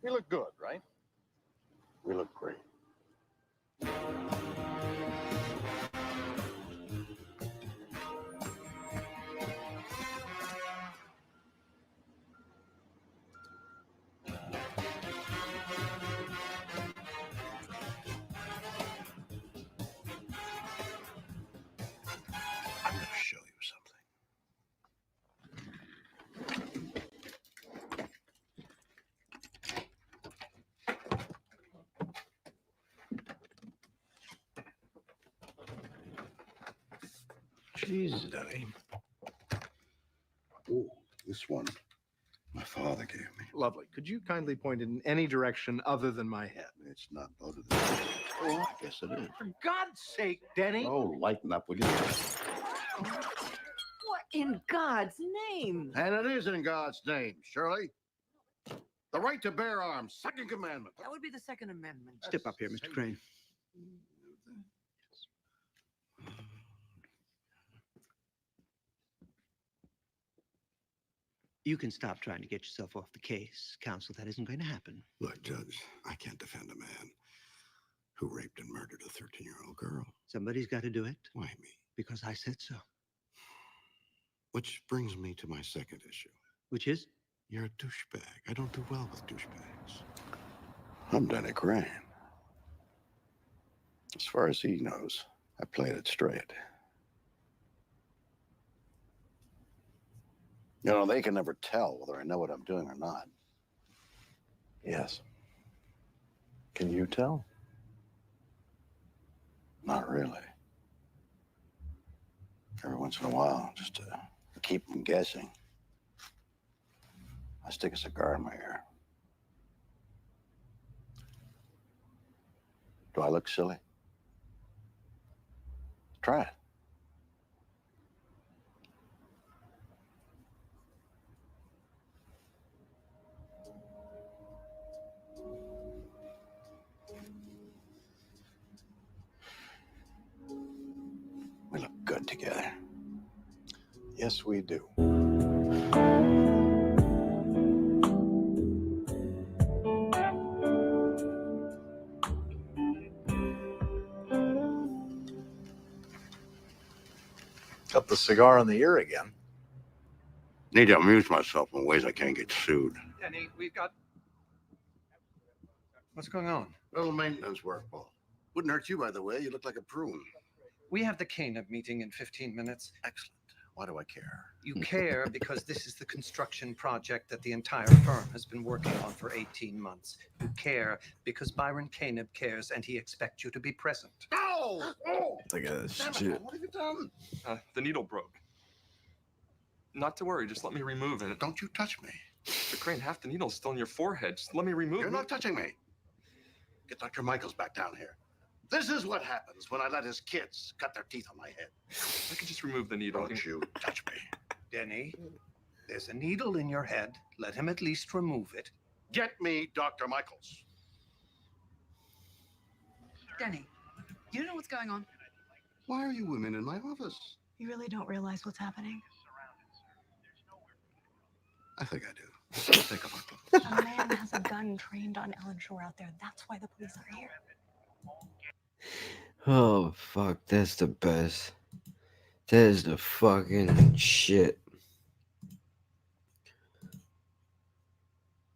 We look good, right? We look great. I'm going to show you something. Jesus, Danny. Oh, this one my father gave me. Lovely. Could you kindly point in any direction other than my head? It's not loaded. Oh, I guess it is. For God's sake, Denny. Oh, lighten up, will you? What in God's name? And it is in God's name, Shirley. The right to bear arms, second commandment. That would be the Second Amendment. Step up here, Mr. Crane. You can stop trying to get yourself off the case. Counsel, that isn't going to happen. Look, Judge, I can't defend a man who raped and murdered a 13-year-old girl. Somebody's got to do it. Why me? Because I said so. Which brings me to my second issue. Which is? You're a douchebag. I don't do well with douchebags. I'm Danny Crane. As far as he knows, I played it straight. You know, they can never tell whether I know what I'm doing or not. Yes. Can you tell? Not really. Every once in a while, just to keep them guessing, I stick a cigar in my ear. Do I look silly? Try it. We look good together. Yes, we do. Got the cigar in the ear again. Need to amuse myself in ways I can't get sued. Denny, we've got... What's going on? Little maintenance work, Paul. Wouldn't hurt you, by the way. You look like a prune. We have the Canab meeting in 15 minutes. Excellent. Why do I care? You care because this is the construction project that the entire firm has been working on for 18 months. You care because Byron Canab cares and he expects you to be present. Oh! Oh! Look at this Damn it, shit. what have you done? The needle broke. Not to worry, just let me remove it. Don't you touch me. Mr. Crane, half the needle's still in your forehead. Just let me remove You're it. not touching me. Get Dr. Michaels back down here. This is what happens when I let his kids cut their teeth on my head. I can just remove the needle. Don't you touch me. Denny, there's a needle in your head. Let him at least remove it. Get me Dr. Michaels. Denny, you know what's going on? Why are you women in my office? You really don't realize what's happening. I think I do. Take a look. A man has a gun trained on Ellen Shore out there. That's why the police are here. Oh, fuck. That's the best. That is the fucking shit.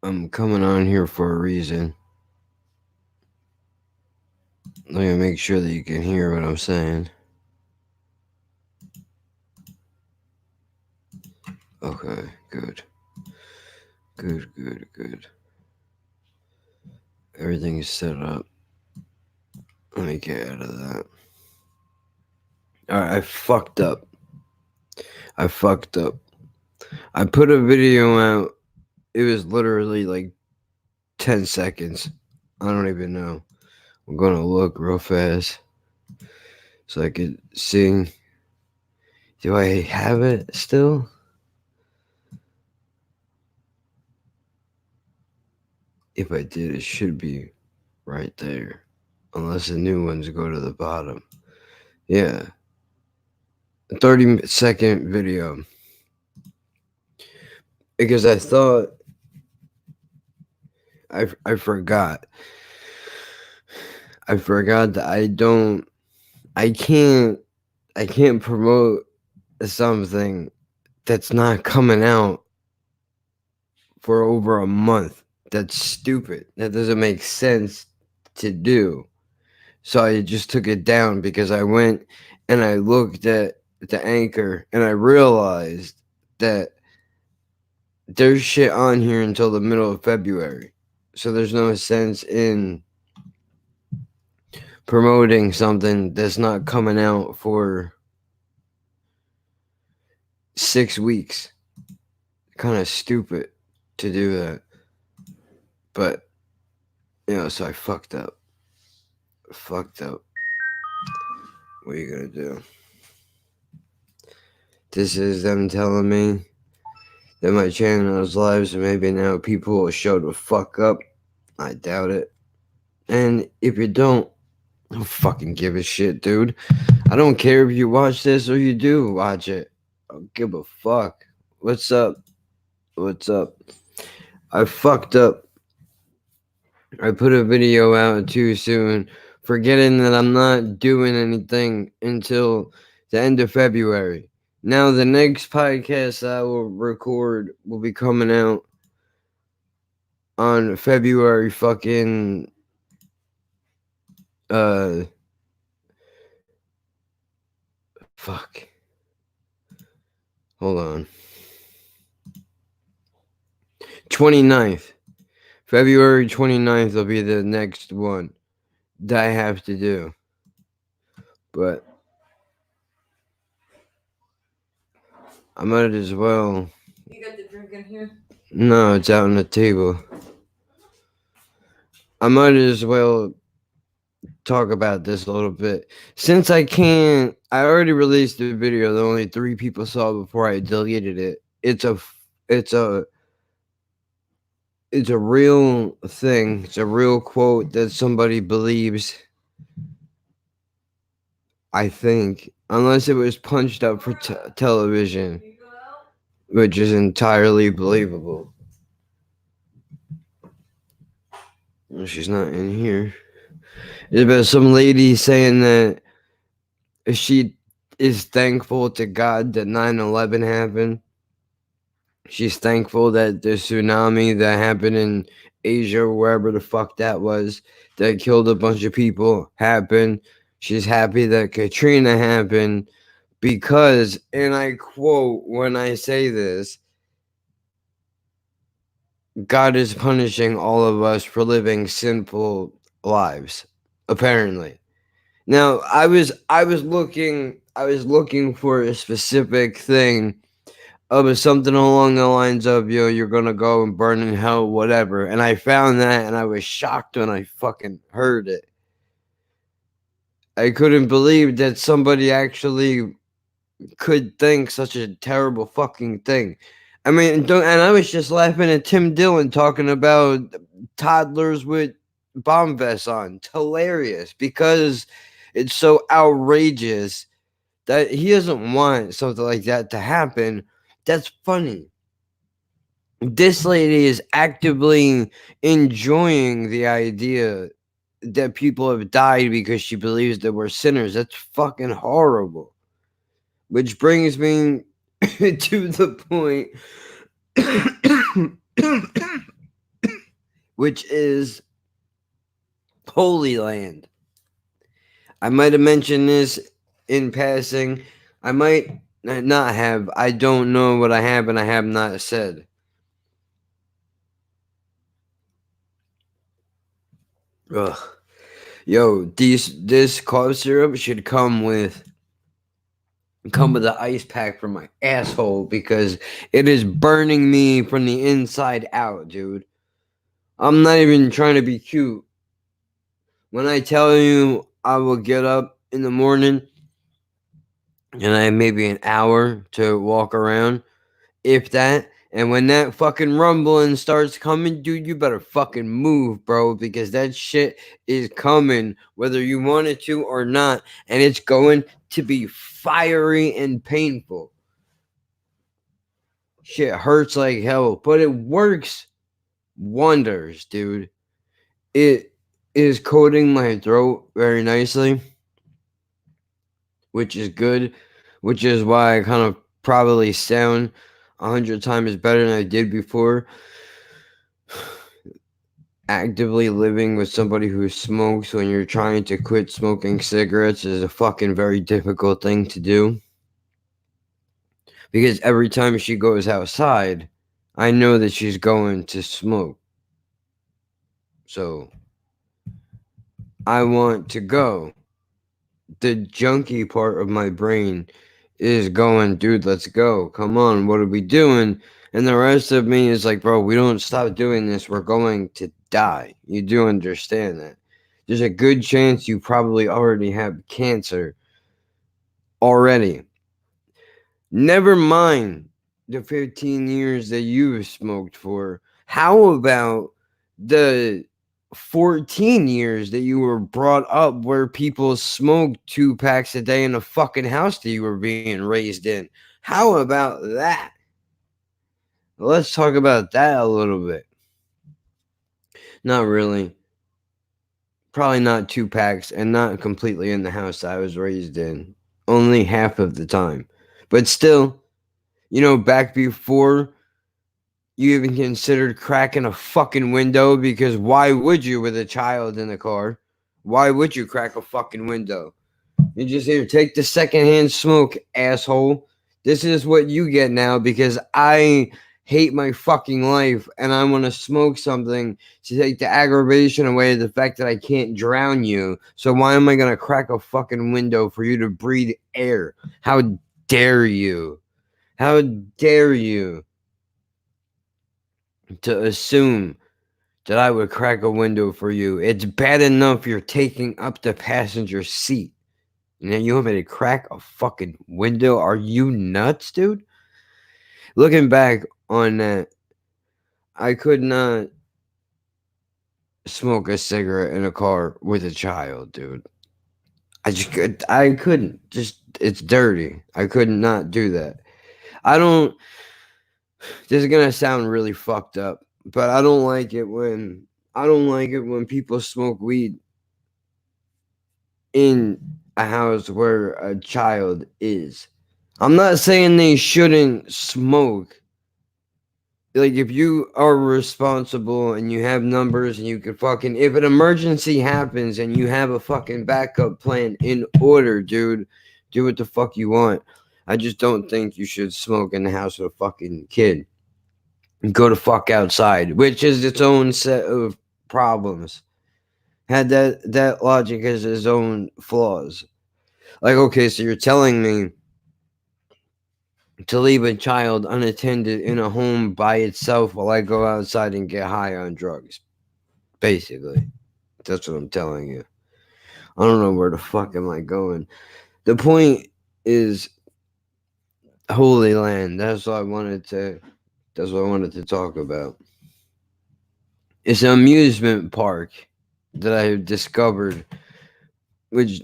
I'm coming on here for a reason. Let me make sure that you can hear what I'm saying. Okay, good. Good. Everything is set up. Let me get out of that. Alright, I fucked up. I put a video out. It was literally like 10 seconds. I don't even know. I'm gonna look real fast so I could sing. Do I have it still? If I did, it should be right there. Unless the new ones go to the bottom. Yeah. A 30-second video. Because I thought I forgot. I forgot that I can't promote something that's not coming out for over a month. That's stupid. That doesn't make sense to do. So I just took it down because I went and I looked at the anchor and I realized that there's shit on here until the middle of February. So there's no sense in promoting something that's not coming out for 6 weeks. Kind of stupid to do that. But, so I fucked up. Fucked up. What are you gonna do? This is them telling me that my channel is live, so maybe now people will show the fuck up. I doubt it. And if you don't fucking give a shit, dude. I don't care if you watch this or you do watch it. I don't give a fuck. What's up? What's up? I fucked up. I put a video out too soon, forgetting that I'm not doing anything until the end of February. Now the next podcast I will record will be coming out on February fucking fuck. Hold on. 29th. February 29th will be the next one that I have to do. But I might as well. You got the drink in here? No, it's out on the table. I might as well talk about this a little bit. Since I already released the video that only 3 people saw before I deleted it. It's a real thing. It's a real quote that somebody believes. I think. Unless it was punched up for television. Which is entirely believable. Well, she's not in here. It's about some lady saying that she is thankful to God that 9/11 happened. She's thankful that the tsunami that happened in Asia, wherever the fuck that was, that killed a bunch of people, happened. She's happy that Katrina happened because, and I quote when I say this, God is punishing all of us for living sinful lives, apparently. Now, I was looking for a specific thing of something along the lines of, you're gonna go and burn in hell, whatever. And I found that, and I was shocked when I fucking heard it. I couldn't believe that somebody actually could think such a terrible fucking thing. I mean, and I was just laughing at Tim Dillon talking about toddlers with bomb vests on. It's hilarious because it's so outrageous that he doesn't want something like that to happen. That's funny. This lady is actively enjoying the idea that people have died because she believes that we're sinners. That's fucking horrible. Which brings me to the point, which is Holy Land. I might have mentioned this in passing. I might not have. I don't know what I have and I have not said. Ugh. Yo, this cough syrup should come with the ice pack for my asshole because it is burning me from the inside out, dude. I'm not even trying to be cute. When I tell you I will get up in the morning and I have maybe an hour to walk around, if that, and when that fucking rumbling starts coming, dude, you better fucking move, bro, because that shit is coming whether you want it to or not, and it's going to be fiery and painful. Shit hurts like hell, but it works wonders, dude. It is coating my throat very nicely, which is good, which is why I kind of probably sound 100 times better than I did before. Actively living with somebody who smokes when you're trying to quit smoking cigarettes is a fucking very difficult thing to do. Because every time she goes outside, I know that she's going to smoke. So I want to go. The junkie part of my brain is going, dude, let's go. Come on, what are we doing? And the rest of me is like, bro, we don't stop doing this, we're going to die. You do understand that. There's a good chance you probably already have cancer already. Never mind the 15 years that you've smoked for. How about the 14 years that you were brought up where people smoked 2 packs a day in the fucking house that you were being raised in? How about that? Let's talk about that a little bit. Not really. Probably not 2 packs and not completely in the house I was raised in. Only half of the time. But still, you know, back before you even considered cracking a fucking window, because why would you with a child in the car? Why would you crack a fucking window? You just here, take the secondhand smoke, asshole. This is what you get now because I hate my fucking life and I want to smoke something to take the aggravation away, the fact that I can't drown you. So why am I going to crack a fucking window for you to breathe air? How dare you? How dare you to assume that I would crack a window for you? It's bad enough you're taking up the passenger seat. And then you want me to crack a fucking window? Are you nuts, dude? Looking back on that, I could not smoke a cigarette in a car with a child, dude. I couldn't. Just, it's dirty. I could not do that. This is gonna sound really fucked up, but I don't like it when people smoke weed in a house where a child is. I'm not saying they shouldn't smoke. Like, if you are responsible and you have numbers and you could fucking, if an emergency happens and you have a fucking backup plan in order, dude, do what the fuck you want. I just don't think you should smoke in the house with a fucking kid. Go the fuck outside, which is its own set of problems. That logic has its own flaws. Like, okay, so you're telling me to leave a child unattended in a home by itself while I go outside and get high on drugs. Basically. That's what I'm telling you. I don't know where the fuck am I going. The point is Holy Land. That's what I wanted to talk about. It's an amusement park that I have discovered, which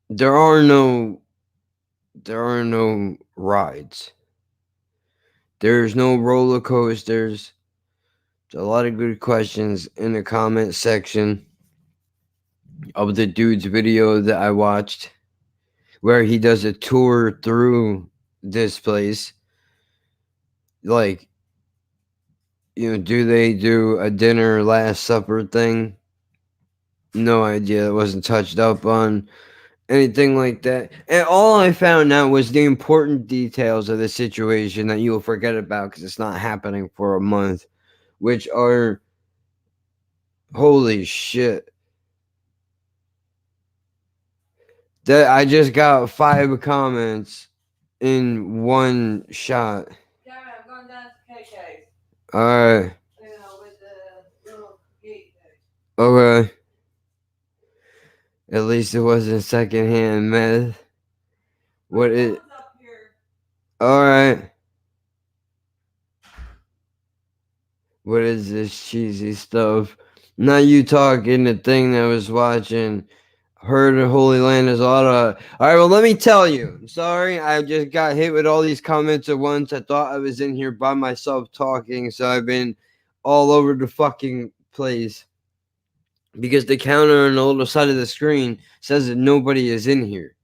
there are no rides. There's no roller coasters. There's a lot of good questions in the comment section of the dude's video that I watched, where he does a tour through this place. Like, you know, do they do a dinner Last Supper thing? No idea. It wasn't touched up on. Anything like that. And all I found out was the important details of the situation that you'll forget about because it's not happening for a month, which are holy shit. That I just got 5 comments in one shot. Yeah, I'm going down to KK's. Alright. You know, with the little gate there. Okay. At least it wasn't secondhand meth. What is... Someone's up here. Alright. What is this cheesy stuff? Not you talking, the thing that I was watching. Heard of Holy Land is a lot of... Alright, well, let me tell you. I'm sorry, I just got hit with all these comments at once. I thought I was in here by myself talking, so I've been all over the fucking place because the counter on the little side of the screen says that nobody is in here.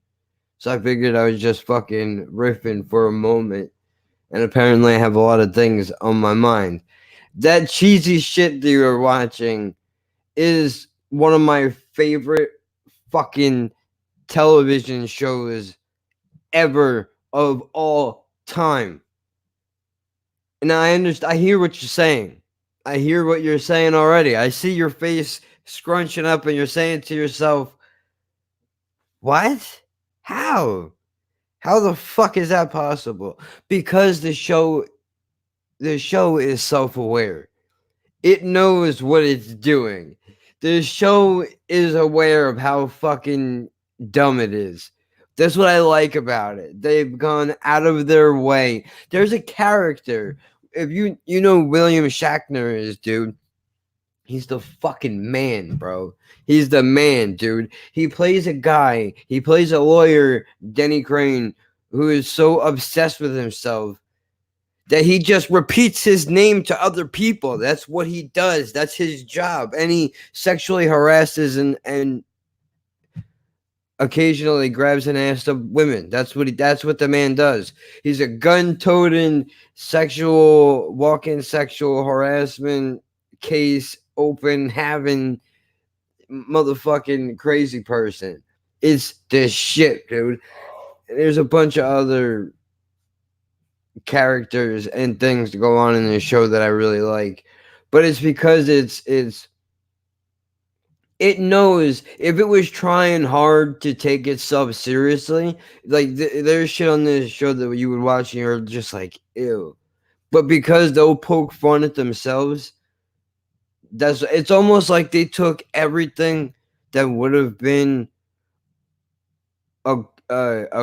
So I figured I was just fucking riffing for a moment. And apparently I have a lot of things on my mind. That cheesy shit that you're watching is one of my favorite fucking television shows ever of all time. And I understand. I hear what you're saying. I hear what you're saying already. I see your face scrunching up and you're saying to yourself, what? How? How the fuck is that possible? Because the show is self-aware. It knows what it's doing. The show is aware of how fucking dumb it is. That's what I like about it. They've gone out of their way. There's a character. If you know William Shatner is, dude. He's the fucking man, bro. He's the man, dude. He plays a guy. He plays a lawyer, Denny Crane, who is so obsessed with himself that he just repeats his name to other people. That's what he does. That's his job. And he sexually harasses and occasionally grabs an ass of women. That's what the man does. He's a gun-toting walk-in sexual harassment case open having motherfucking crazy person. It's this shit, dude. There's a bunch of other characters and things to go on in the show that I really like, but it's because it knows if it was trying hard to take itself seriously, like there's shit on this show that you would watch and you're just like, ew. But because they'll poke fun at themselves, it's almost like they took everything that would have been a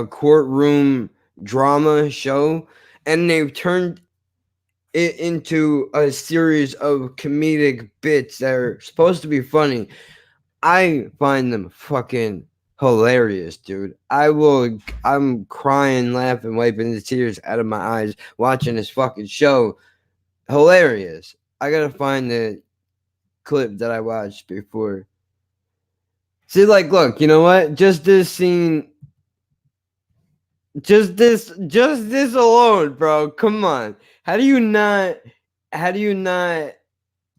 courtroom drama show and they've turned it into a series of comedic bits that are supposed to be funny. I find them fucking hilarious, dude. I'm crying, laughing, wiping the tears out of my eyes watching this fucking show. Hilarious. I gotta find the clip that I watched before. See, like, look, you know what? Just this scene, just this alone, bro. Come on. How do you not? I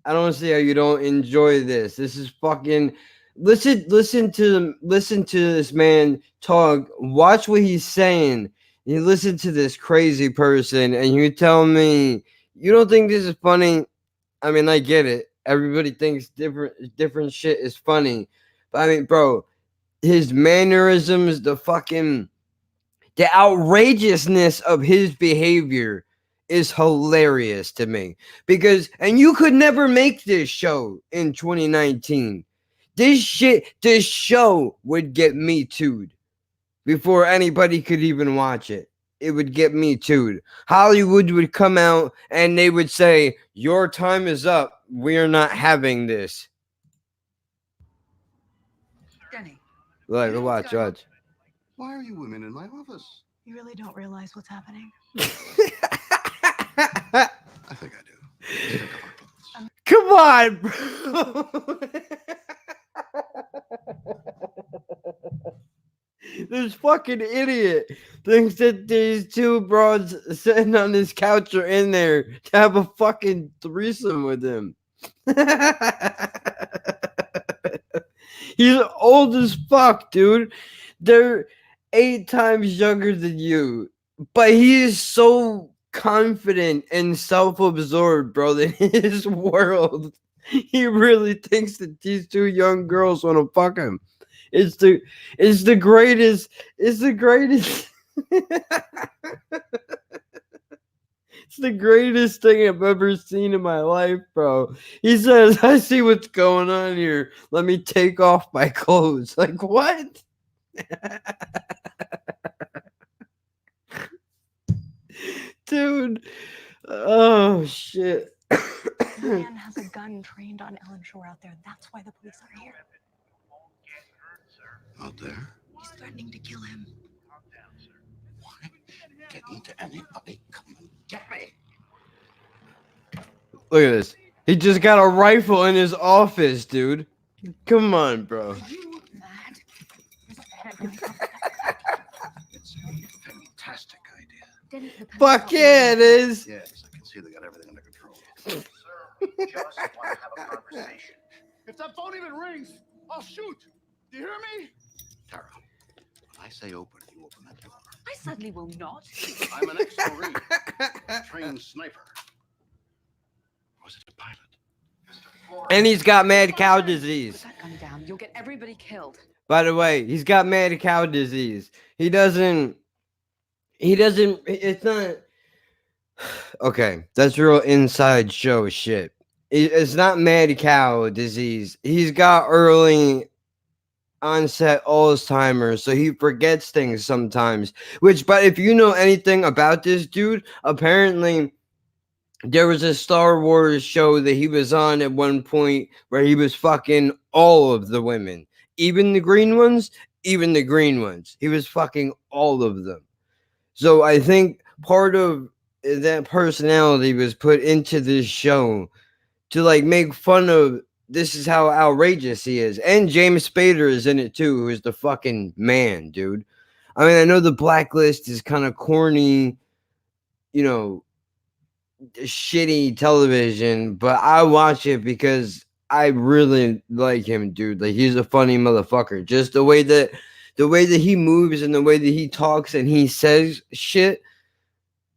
don't see how you don't enjoy this. This is fucking. Listen to this man talk. Watch what he's saying. You listen to this crazy person, and you tell me you don't think this is funny. I mean, I get it. Everybody thinks different shit is funny, but I mean, bro, his mannerisms, the outrageousness of his behavior is hilarious to me and you could never make this show in 2019. This show would get me too'd before anybody could even watch it. It would get me too'd. Hollywood would come out and they would say, your time is up. We're not having this. Denny. Look, watch. Why are you women in my office? You really don't realize what's happening. I think I do. Come on, bro. This fucking idiot thinks that these two broads sitting on his couch are in there to have a fucking threesome with him. He's old as fuck, dude. They're 8 times younger than you. But he is so confident and self-absorbed, bro, in his world. He really thinks that these 2 young girls want to fuck him. It's the greatest. It's the greatest. It's the greatest thing I've ever seen in my life, bro. He says, I see what's going on here. Let me take off my clothes. Like, what? Dude. Oh, shit. The man has a gun trained on Ellen Shore out there. That's why the police are here. Out there? He's threatening to kill him. Why get into anybody? Come and get me. Look at this. He just got a rifle in his office, dude. Come on, bro. You look mad. It's a fantastic idea. Didn't the pen Fuck stop you? yeah, it is. Yes, I can see they got everything under control. Sir, we just want to have a conversation. If that phone even rings, I'll shoot. Do you hear me? Tara, when I say open, you open that door. I certainly will not. I'm an ex-Marine, trained sniper. Or was it a pilot? And he's got mad cow disease. Put that gun down. You'll get everybody killed. By the way, he's got mad cow disease. It's not. Okay, that's real inside show shit. It's not mad cow disease. He's got early onset Alzheimer's, so he forgets things sometimes. But if you know anything about this dude, apparently there was a Star Wars show that he was on at one point where he was fucking all of the women, even the green ones. He was fucking all of them. So I think part of that personality was put into this show to like make fun of this is how outrageous he is. And James Spader is in it too, who is the fucking man, dude. I mean, I know The Blacklist is kind of corny, you know, shitty television, but I watch it because I really like him, dude. Like, he's a funny motherfucker. Just the way that he moves and the way that he talks and he says shit,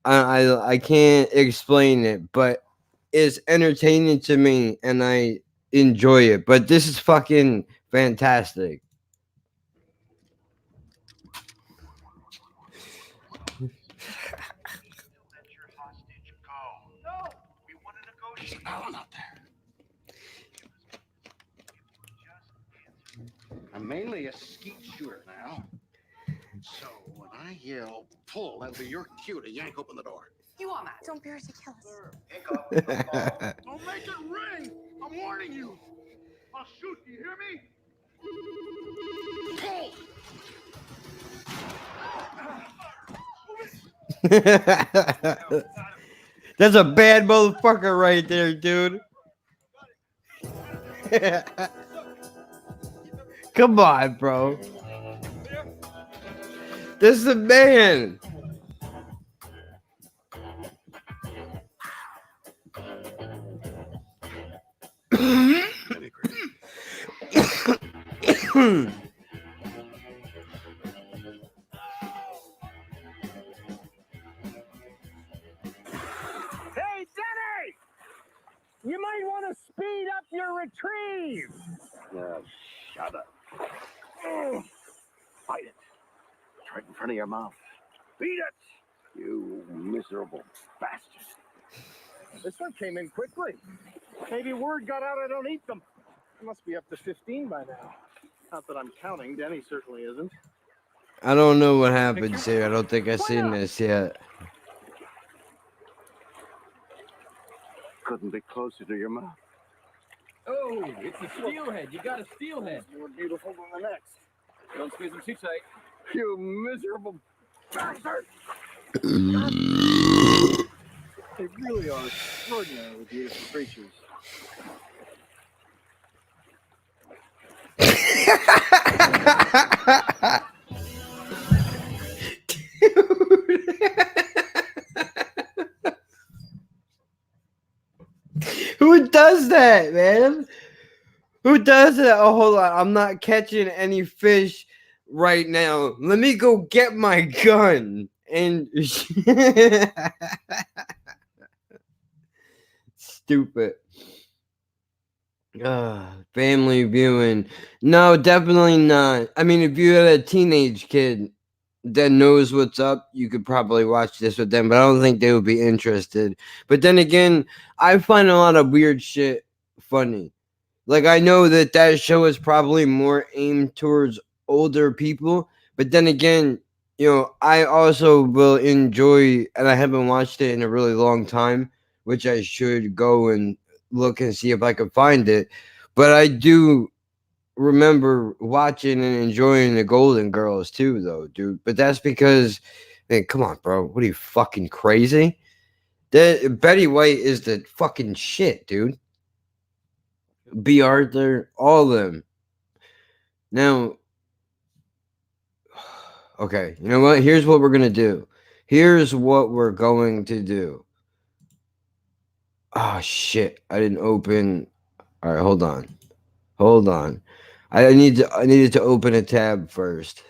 I can't explain it, but it's entertaining to me and I enjoy it. But this is fucking fantastic. There's an Allen out there. I'm mainly a skeet shooter now. So when I yell pull, that'll be your cue to yank open the door. You are mad. Don't be ridiculous. Pick up the phone. Don't make it ring. I'm warning you. I'll shoot. Do you hear me? Pull. That's a bad motherfucker right there, dude. Come on, bro. This is the man. Hey, Denny! You might want to speed up your retrieve. Shut up. Fight it. It's right in front of your mouth. Beat it. You miserable bastard. This one came in quickly. Maybe word got out I don't eat them. I must be up to 15 by now. Not that I'm counting. Denny certainly isn't. I don't know what happens here. I don't think I've seen this yet. Couldn't be closer to your mouth. Oh, it's a steelhead. You got a steelhead. More beautiful than the next. Don't squeeze them too tight. You miserable bastard! They really are extraordinarily beautiful creatures. Who does that, man? Who does that? Oh, hold on. I'm not catching any fish right now. Let me go get my gun. And stupid. Family viewing. No, definitely not. I mean, if you had a teenage kid that knows what's up, you could probably watch this with them, but I don't think they would be interested. But then again, I find a lot of weird shit funny. Like, I know that show is probably more aimed towards older people, but then again, you know, I also will enjoy, and I haven't watched it in a really long time, which I should go and look and see if I can find it. But I do remember watching and enjoying the Golden Girls too, though, dude. But that's because, man, come on, bro. What are you, fucking crazy? Betty White is the fucking shit, dude. B. Arthur, all of them. Now, okay, you know what? Here's what we're going to do. Here's what we're going to do. Oh, shit. I didn't open. All right, hold on. Hold on. I needed to open a tab first.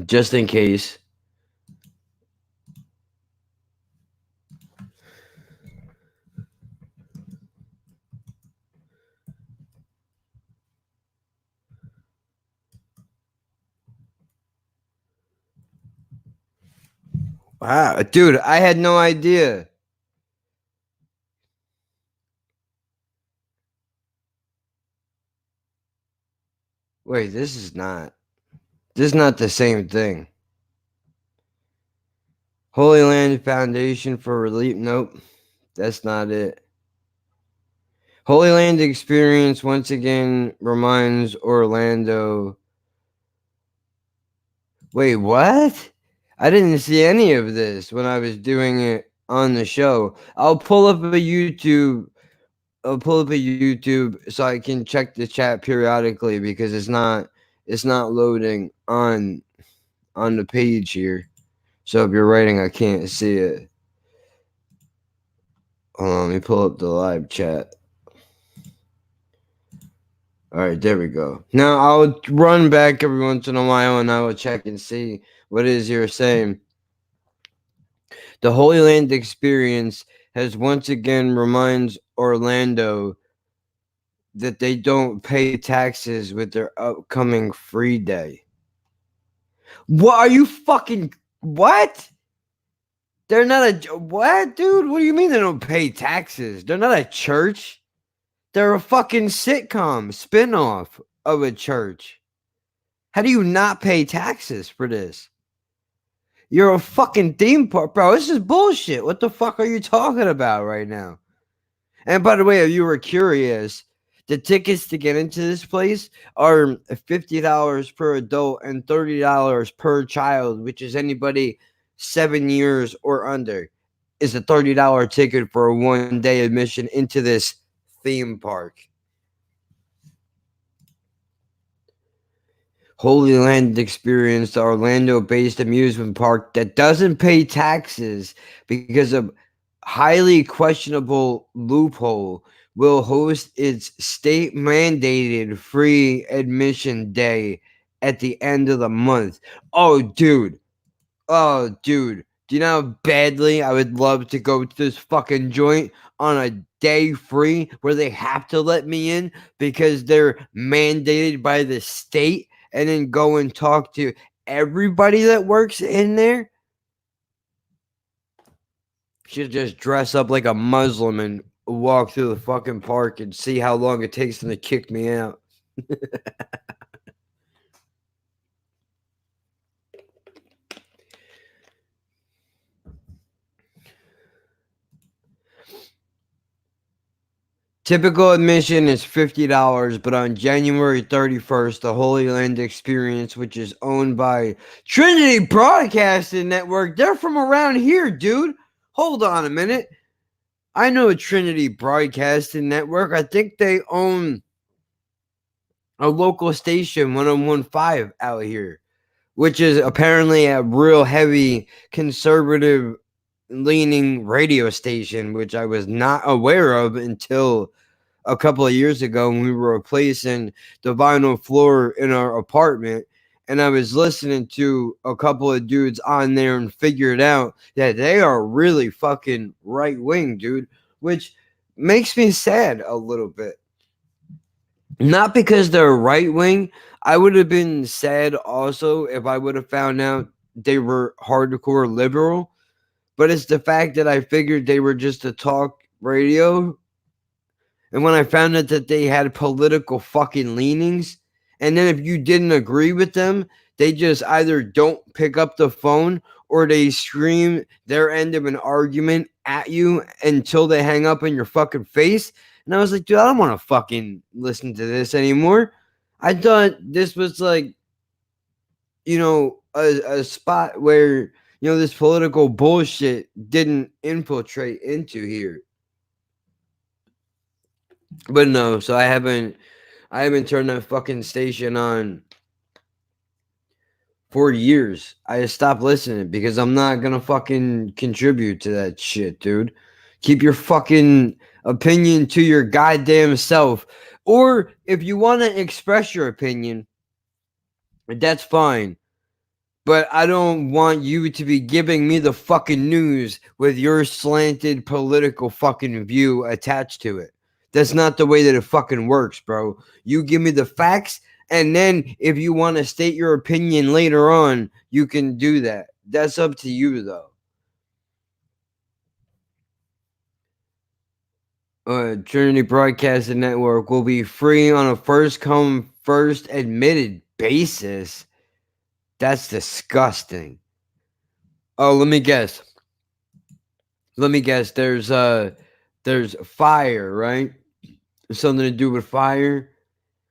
Just in case. Wow, dude, I had no idea. Wait, this is not the same thing. Holy Land Foundation for Relief. Nope, that's not it. Holy Land Experience once again reminds Orlando. Wait, what? I didn't see any of this when I was doing it on the show. I'll pull up a YouTube so I can check the chat periodically because it's not loading on the page here. So if you're writing, I can't see it. Hold on, let me pull up the live chat. All right, there we go. Now I'll run back every once in a while and I will check and see what it is you're saying. The Holy Land Experience has once again reminds Orlando that they don't pay taxes with their upcoming free day. What are you fucking what? They're not a what, dude? What do you mean they don't pay taxes? They're not a church. They're a fucking sitcom spin-off of a church. How do you not pay taxes for this? You're a fucking theme park, bro. This is bullshit. What the fuck are you talking about right now? And by the way, if you were curious, the tickets to get into this place are $50 per adult and $30 per child, which is anybody 7 years or under. Is a $30 ticket for a 1-day admission into this theme park. Holy Land Experience, the Orlando-based amusement park that doesn't pay taxes because of highly questionable loophole, will host its state-mandated free admission day at the end of the month. Oh, dude. Do you know how badly I would love to go to this fucking joint on a day free where they have to let me in because they're mandated by the state, and then go and talk to everybody that works in there? Should just dress up like a Muslim and walk through the fucking park and see how long it takes them to kick me out. Typical admission is $50, but on January 31st, the Holy Land Experience, which is owned by Trinity Broadcasting Network, they're from around here, dude. Hold on a minute. I know Trinity Broadcasting Network. I think they own a local station, 1015 out here, which is apparently a real heavy conservative leaning radio station, which I was not aware of until a couple of years ago when we were replacing the vinyl floor in our apartment. And I was listening to a couple of dudes on there and figured out that they are really fucking right wing, dude, which makes me sad a little bit. Not because they're right wing. I would have been sad also if I would have found out they were hardcore liberal. But it's the fact that I figured they were just a talk radio. And when I found out that they had political fucking leanings, and then if you didn't agree with them, they just either don't pick up the phone or they scream their end of an argument at you until they hang up in your fucking face. And I was like, dude, I don't want to fucking listen to this anymore. I thought this was like, a spot where, this political bullshit didn't infiltrate into here. But no, so I haven't turned that fucking station on for years. I just stopped listening because I'm not gonna fucking contribute to that shit, dude. Keep your fucking opinion to your goddamn self. Or if you want to express your opinion, that's fine. But I don't want you to be giving me the fucking news with your slanted political fucking view attached to it. That's not the way that it fucking works, bro. You give me the facts, and then if you want to state your opinion later on, you can do that. That's up to you, though. Trinity Broadcasting Network will be free on a first come, first admitted basis. That's disgusting. Oh, let me guess. There's fire, right? Something to do with fire.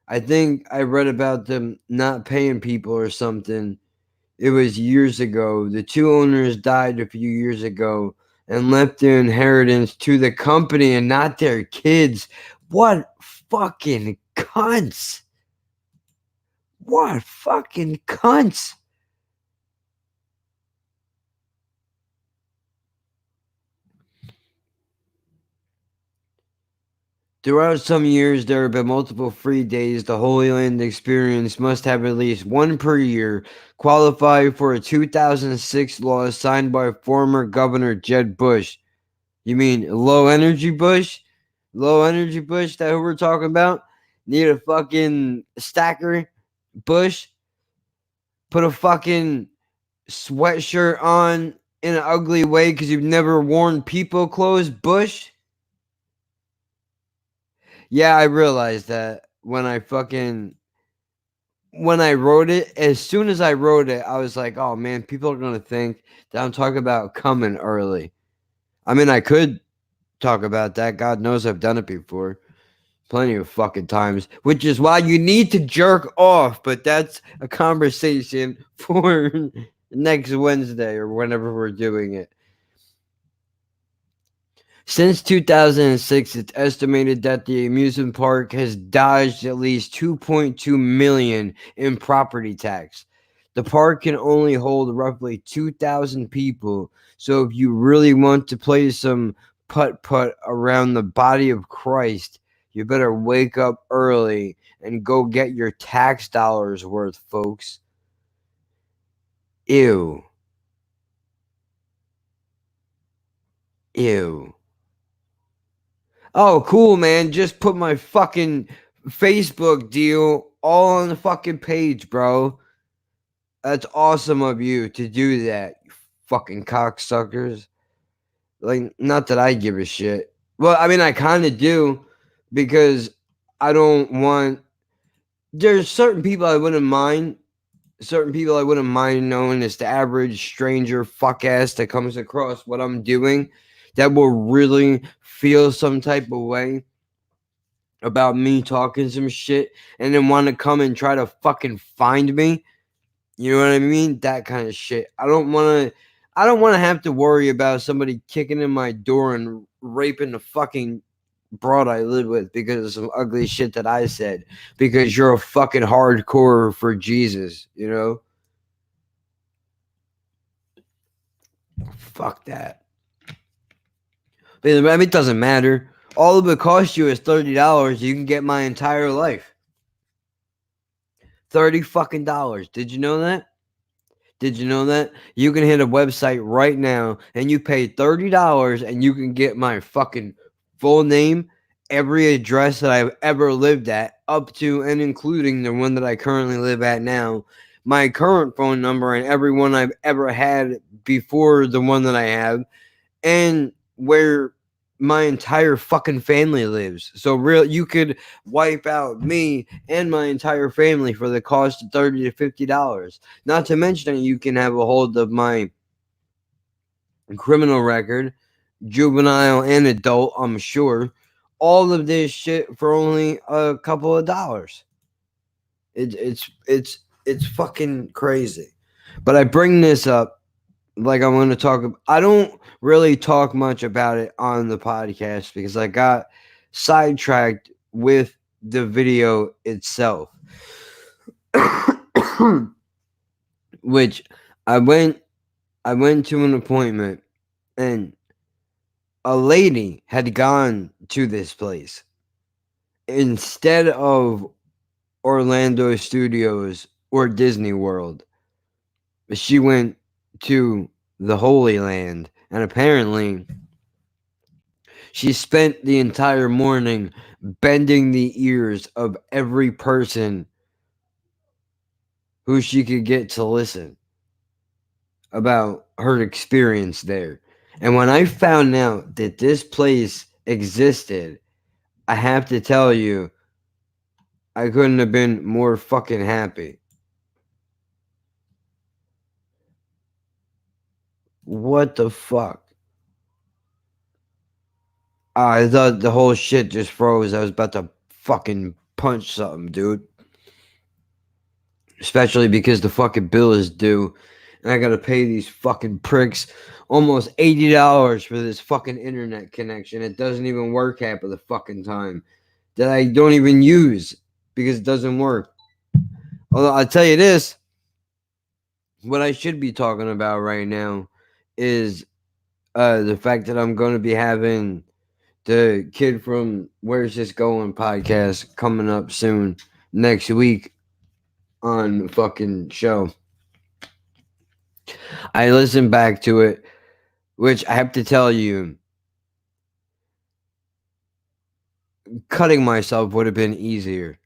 I think I read about them not paying people or something. It was years ago. The two owners died a few years ago and left their inheritance to the company and not their kids. What fucking cunts! What fucking cunts! Throughout some years, there have been multiple free days. The Holy Land Experience must have at least one per year. Qualify for a 2006 law signed by former Governor Jeb Bush. You mean low energy Bush? Low energy Bush that who we're talking about? Need a fucking stacker Bush? Put a fucking sweatshirt on in an ugly way because you've never worn people clothes Bush? Yeah, I realized that when I wrote it. As soon as I wrote it, I was like, oh man, people are gonna think that I'm talking about coming early. I mean, I could talk about that. God knows I've done it before. Plenty of fucking times, which is why you need to jerk off, but that's a conversation for next Wednesday or whenever we're doing it. Since 2006, it's estimated that the amusement park has dodged at least $2.2 million in property tax. The park can only hold roughly 2,000 people, so if you really want to play some putt-putt around the body of Christ, you better wake up early and go get your tax dollars worth, folks. Ew. Ew. Oh, cool, man. Just put my fucking Facebook deal all on the fucking page, bro. That's awesome of you to do that, you fucking cocksuckers. Like, not that I give a shit. Well, I mean, I kind of do because I don't want. There's certain people I wouldn't mind. Certain people I wouldn't mind knowing as the average stranger fuck ass that comes across what I'm doing that will really feel some type of way about me talking some shit and then want to come and try to fucking find me. You know what I mean? That kind of shit. I don't want to have to worry about somebody kicking in my door and raping the fucking broad I live with because of some ugly shit that I said because you're a fucking hardcore for Jesus, you know? Fuck that. I mean, it doesn't matter. All it would cost you is $30. You can get my entire life. $30 fucking dollars. Did you know that? Did you know that? You can hit a website right now and you pay $30 and you can get my fucking full name, every address that I've ever lived at, up to and including the one that I currently live at now, my current phone number and every one I've ever had before the one that I have, and where my entire fucking family lives. So you could wipe out me and my entire family for the cost of $30 to $50. Not to mention that you can have a hold of my criminal record, juvenile and adult, I'm sure. All of this shit for only a couple of dollars. It's fucking crazy. But I bring this up like I'm going to talk. I don't really talk much about it on the podcast because I got sidetracked with the video itself. Which I went to an appointment, and a lady had gone to this place instead of Orlando Studios or Disney World. She went to the Holy Land, and apparently she spent the entire morning bending the ears of every person who she could get to listen about her experience there. And when I found out that this place existed, I have to tell you, I couldn't have been more fucking happy. What the fuck? I thought the whole shit just froze. I was about to fucking punch something, dude. Especially because the fucking bill is due. And I gotta pay these fucking pricks almost $80 for this fucking internet connection. It doesn't even work half of the fucking time. That I don't even use because it doesn't work. Although I'll tell you this, what I should be talking about right now is the fact that I'm going to be having the kid from Where's This Going podcast coming up soon next week on fucking show. I listened back to it, which I have to tell you, cutting myself would have been easier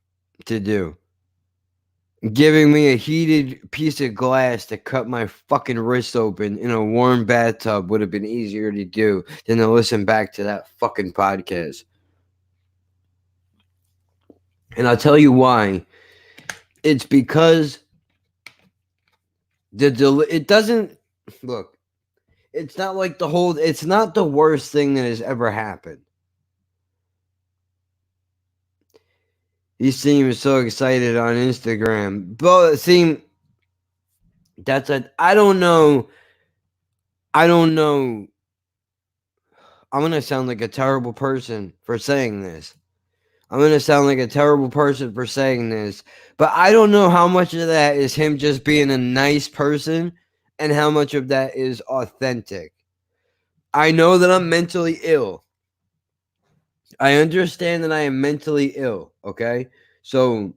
to do. Giving me a heated piece of glass to cut my fucking wrist open in a warm bathtub would have been easier to do than to listen back to that fucking podcast. And I'll tell you why. It's because it doesn't look. It's not like it's not the worst thing that has ever happened. He seems so excited on Instagram. But I don't know. I'm going to sound like a terrible person for saying this. But I don't know how much of that is him just being a nice person and how much of that is authentic. I know that I'm mentally ill. I understand that I am mentally ill, okay? So,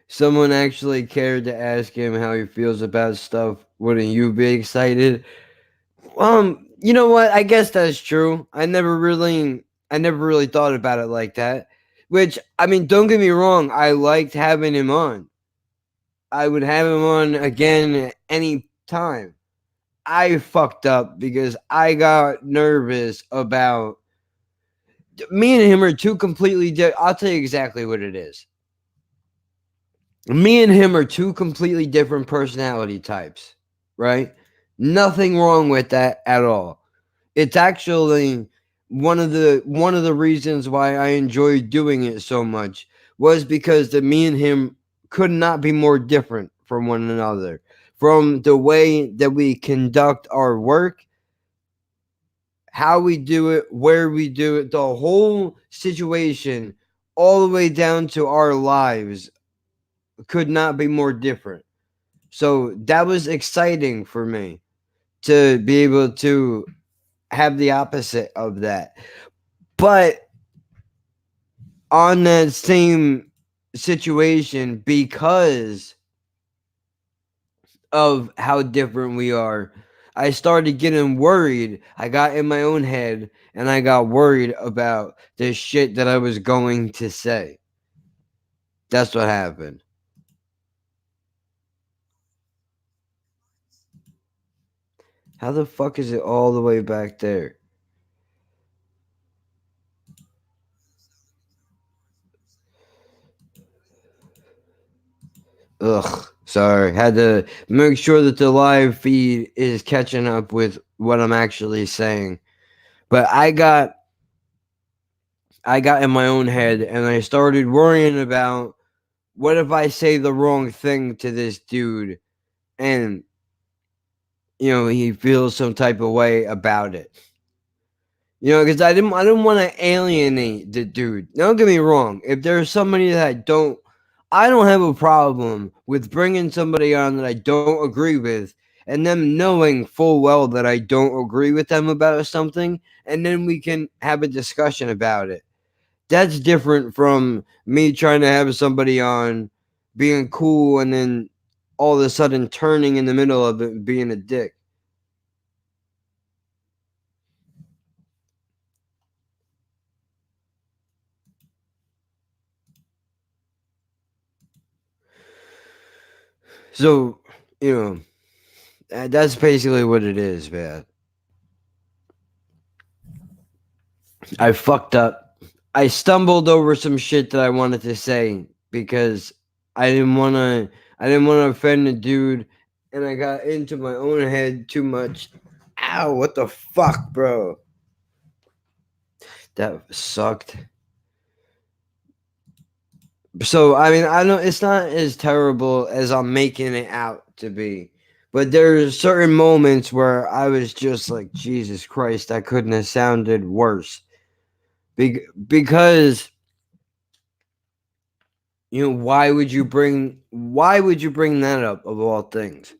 someone actually cared to ask him how he feels about stuff. Wouldn't you be excited? You know what? I guess that's true. I never really thought about it like that. Which, I mean, don't get me wrong. I liked having him on. I would have him on again any time. I fucked up because I got nervous about. Me and him are two completely different. I'll tell you exactly what it is. Me and him are two completely different personality types, right? Nothing wrong with that at all. It's actually one of the reasons why I enjoyed doing it so much was because me and him could not be more different from one another. From the way that we conduct our work, how we do it, where we do it, the whole situation, all the way down to our lives, could not be more different. So that was exciting for me to be able to have the opposite of that. But on that same situation, because of how different we are, I started getting worried. I got in my own head and I got worried about the shit that I was going to say. That's what happened. How the fuck is it all the way back there? Ugh, sorry. Had to make sure that the live feed is catching up with what I'm actually saying. But I got in my own head and I started worrying about what if I say the wrong thing to this dude and he feels some type of way about it. You know, because I didn't want to alienate the dude. Don't get me wrong. If there's somebody that I don't have a problem with bringing somebody on that I don't agree with, and them knowing full well that I don't agree with them about something, and then we can have a discussion about it. That's different from me trying to have somebody on being cool and then all of a sudden turning in the middle of it and being a dick. So, that's basically what it is, man. I fucked up. I stumbled over some shit that I wanted to say because I didn't want to offend the dude, and I got into my own head too much. Ow, what the fuck, bro? That sucked. So, I mean, I know it's not as terrible as I'm making it out to be. But there's certain moments where I was just like, Jesus Christ, that couldn't have sounded worse. Because why would you bring that up of all things?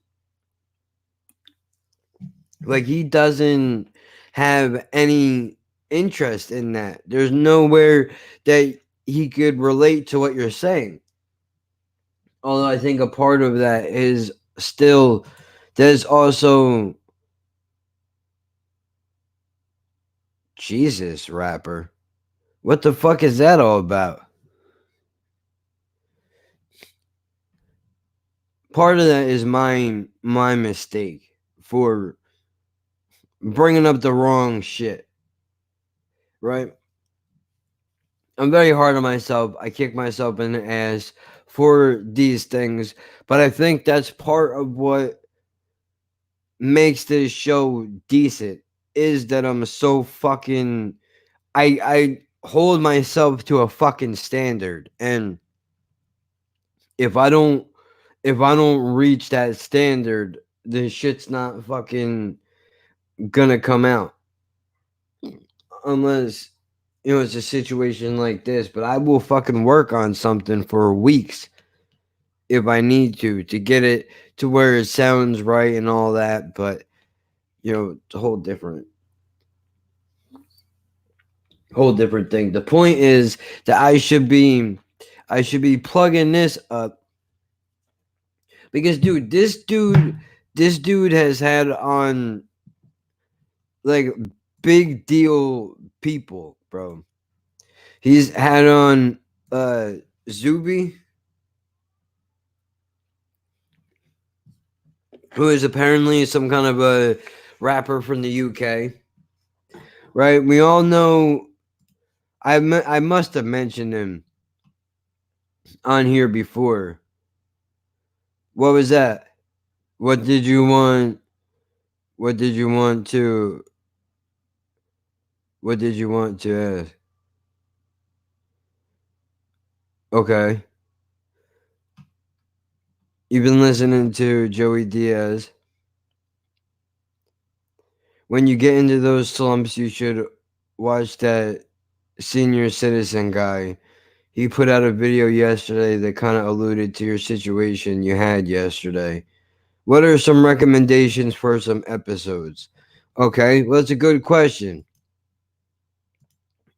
Like, he doesn't have any interest in that. There's nowhere that he could relate to what you're saying. Although I think a part of that is still there's also Jesus rapper. What the fuck is that all about? Part of that is my mistake for bringing up the wrong shit. Right? I'm very hard on myself. I kick myself in the ass for these things, but I think that's part of what makes this show decent is that I'm so fucking I hold myself to a fucking standard, and if I don't reach that standard, then shit's not fucking gonna come out unless it's a situation like this. But I will fucking work on something for weeks if I need to get it to where it sounds right and all that. But it's a whole different thing. The point is that I should be plugging this up because this dude has had on like big deal people, bro. He's had on Zuby, who is apparently some kind of a rapper from the UK. Right? We all know I must have mentioned him on here before. What was that? What did you want? What did you want to ask? Okay. You've been listening to Joey Diaz. When you get into those slumps, you should watch that senior citizen guy. He put out a video yesterday that kind of alluded to your situation you had yesterday. What are some recommendations for some episodes? Okay, well, that's a good question.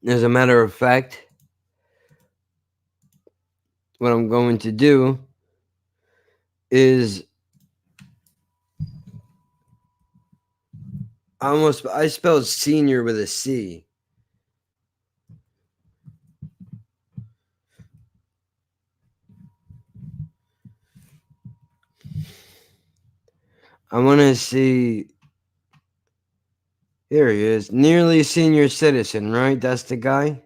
As a matter of fact, what I'm going to do is I spelled senior with a C. I want to see. Here he is. Nearly senior citizen, right? That's the guy.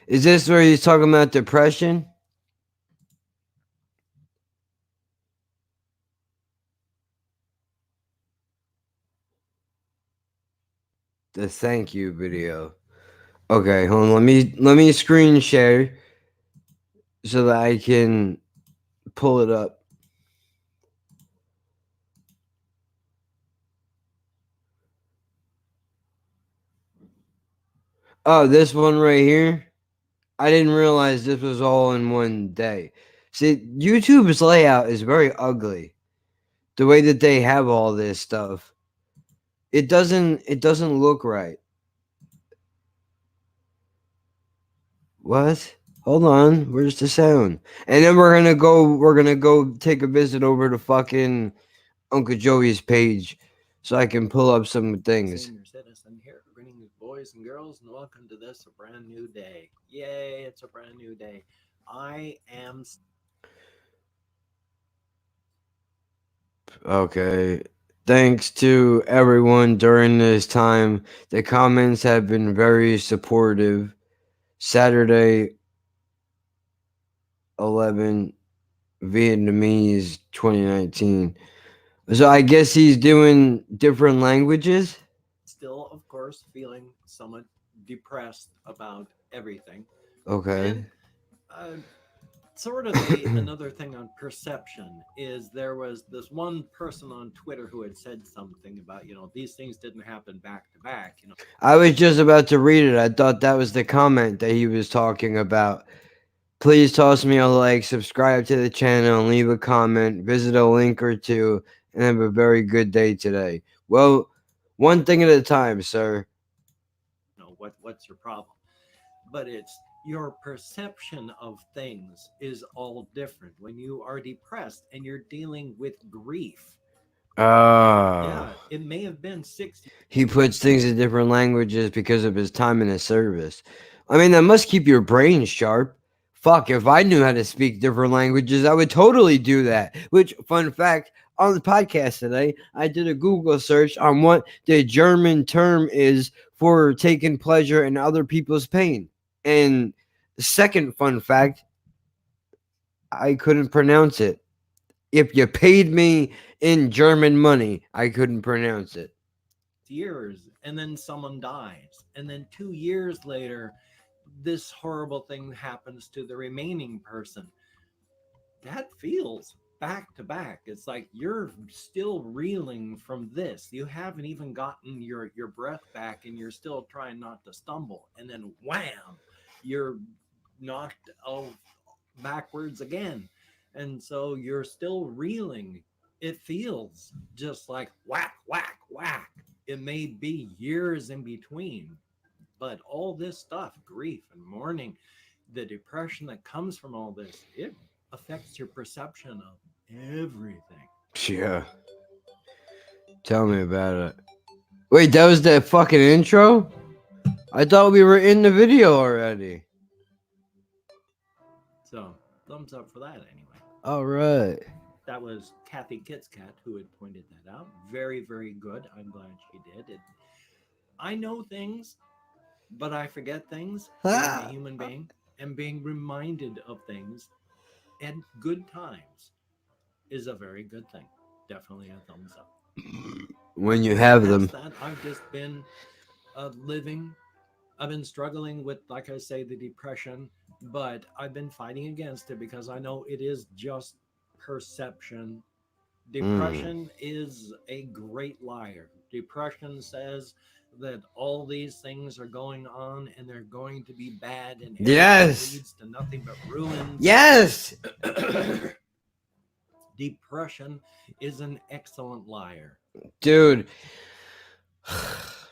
Is this where he's talking about depression? The thank you video. Okay, hold on. Let me screen share so that I can pull it up. Oh, this one right here. I didn't realize this was all in one day. See, YouTube's layout is very ugly. The way that they have all this stuff. It doesn't look right. What? Hold on. Where's the sound? And then we're gonna go take a visit over to fucking Uncle Joey's page so I can pull up some things. Senior citizen here, greetings, boys and girls, and welcome to this a brand new day. Yay, it's a brand new day. I am. Okay. Thanks to everyone during this time. The comments have been very supportive. Saturday 11 Vietnamese 2019. So I guess he's doing different languages. Still, of course, feeling somewhat depressed about everything. Okay. And, sort of another thing on perception is there was this one person on Twitter who had said something about, these things didn't happen back to back. I was just about to read it. I thought that was the comment that he was talking about. Please toss me a like, subscribe to the channel, and leave a comment. Visit a link or two, and have a very good day today. Well, one thing at a time, sir. What's your problem? But it's your perception of things is all different when you are depressed and you're dealing with grief. Yeah, it may have been 60. He puts things in different languages because of his time in the service. I mean, that must keep your brain sharp. Fuck, if I knew how to speak different languages, I would totally do that. Which, fun fact, on the podcast today, I did a Google search on what the German term is for taking pleasure in other people's pain. And second fun fact, I couldn't pronounce it. If you paid me in German money, I couldn't pronounce it. Years, and then someone dies, and then 2 years later this horrible thing happens to the remaining person. That feels back to back. It's like you're still reeling from this. You haven't even gotten your breath back, and you're still trying not to stumble, and then wham, you're knocked backwards again, and so you're still reeling. It feels just like whack, whack, whack. It may be years in between, but all this stuff, grief and mourning, the depression that comes from all this, it affects your perception of everything. Yeah. Tell me about it. Wait, that was the fucking intro? I thought we were in the video already. So, thumbs up for that anyway. All right. That was Kathy Kitscat who had pointed that out. Very, very good. I'm glad she did. I know things, but I forget things. Being a human being and being reminded of things at good times is a very good thing. Definitely a thumbs up. When you have them. That, I've just been living. I've been struggling with, like I say, the depression, but I've been fighting against it because I know it is just perception. Depression is a great liar. Depression says that all these things are going on and they're going to be bad, and yes, leads to nothing but ruin. Yes. Depression is an excellent liar. Dude.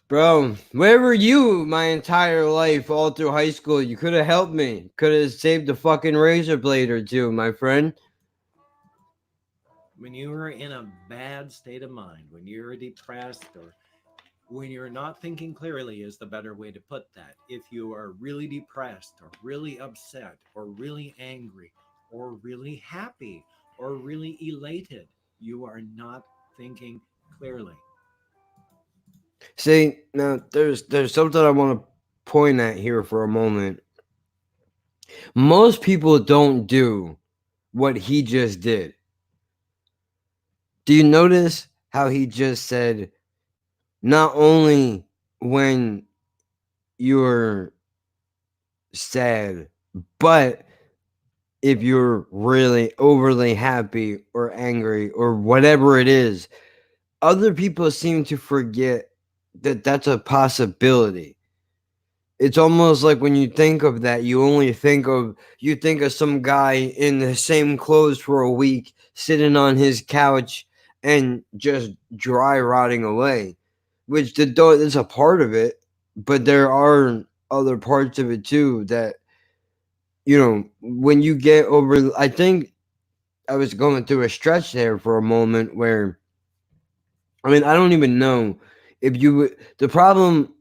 Bro, where were you my entire life all through high school? You could have helped me. Could have saved a fucking razor blade or two, my friend. When you are in a bad state of mind, when you're depressed, or when you're not thinking clearly is the better way to put that. If you are really depressed or really upset or really angry or really happy or really elated, you are not thinking clearly. See, now there's something I want to point at here for a moment. Most people don't do what he just did. Do you notice how he just said, not only when you're sad, but if you're really overly happy or angry or whatever it is, other people seem to forget that that's a possibility. It's almost like when you think of that, you think of some guy in the same clothes for a week, sitting on his couch and just dry rotting away, which is a part of it, but there are other parts of it too that, when you get over, I think I was going through a stretch there for a moment where, I mean, I don't even know if you would, the problem.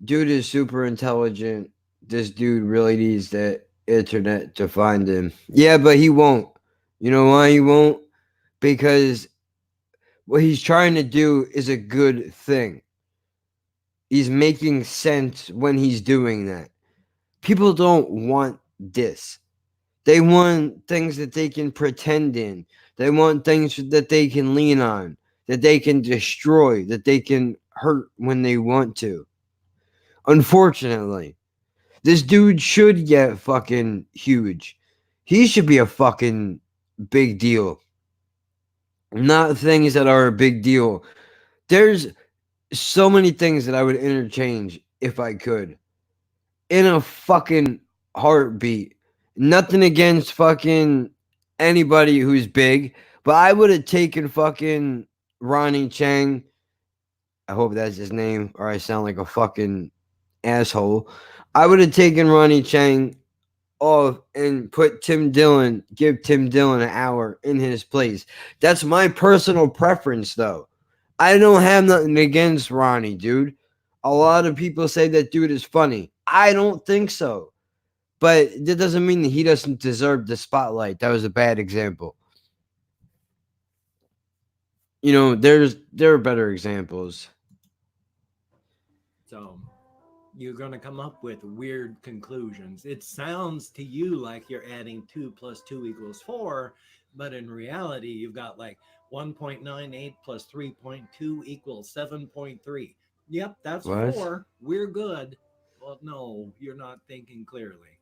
Dude is super intelligent. This dude really needs the internet to find him. Yeah, but he won't. You know why he won't? Because what he's trying to do is a good thing. He's making sense when he's doing that. People don't want this. They want things that they can pretend in. They want things that they can lean on, that they can destroy, that they can hurt when they want to. Unfortunately, this dude should get fucking huge. He should be a fucking big deal. Not things that are a big deal. There's so many things that I would interchange if I could. In a fucking heartbeat. Nothing against fucking anybody who's big, but I would have taken fucking Ronnie Chang. I hope that's his name, or I sound like a fucking asshole. I would have taken Ronnie Chang off and give Tim Dillon an hour in his place. That's my personal preference, though. I don't have nothing against Ronnie, dude. A lot of people say that dude is funny. I don't think so. But that doesn't mean that he doesn't deserve the spotlight. That was a bad example. There are better examples. So you're going to come up with weird conclusions. It sounds to you like you're adding 2 + 2 = 4, but in reality, you've got like 1.98 + 3.2 = 7.3. Yep, that's What? 4. We're good. Well, no, you're not thinking clearly.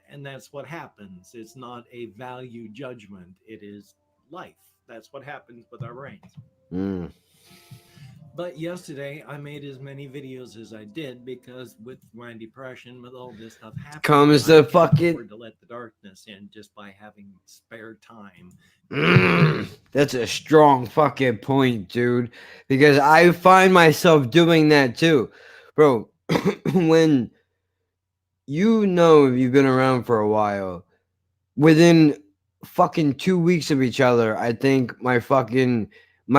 And that's what happens. It's not a value judgment, it is life. That's what happens with our brains. Mm. But yesterday, I made as many videos as I did because with my depression, with all this stuff happening, Comes I the can't fucking- afford to let the darkness in just by having spare time. That's a strong fucking point, dude. Because I find myself doing that too. Bro, when if you've been around for a while, within fucking 2 weeks of each other, I think my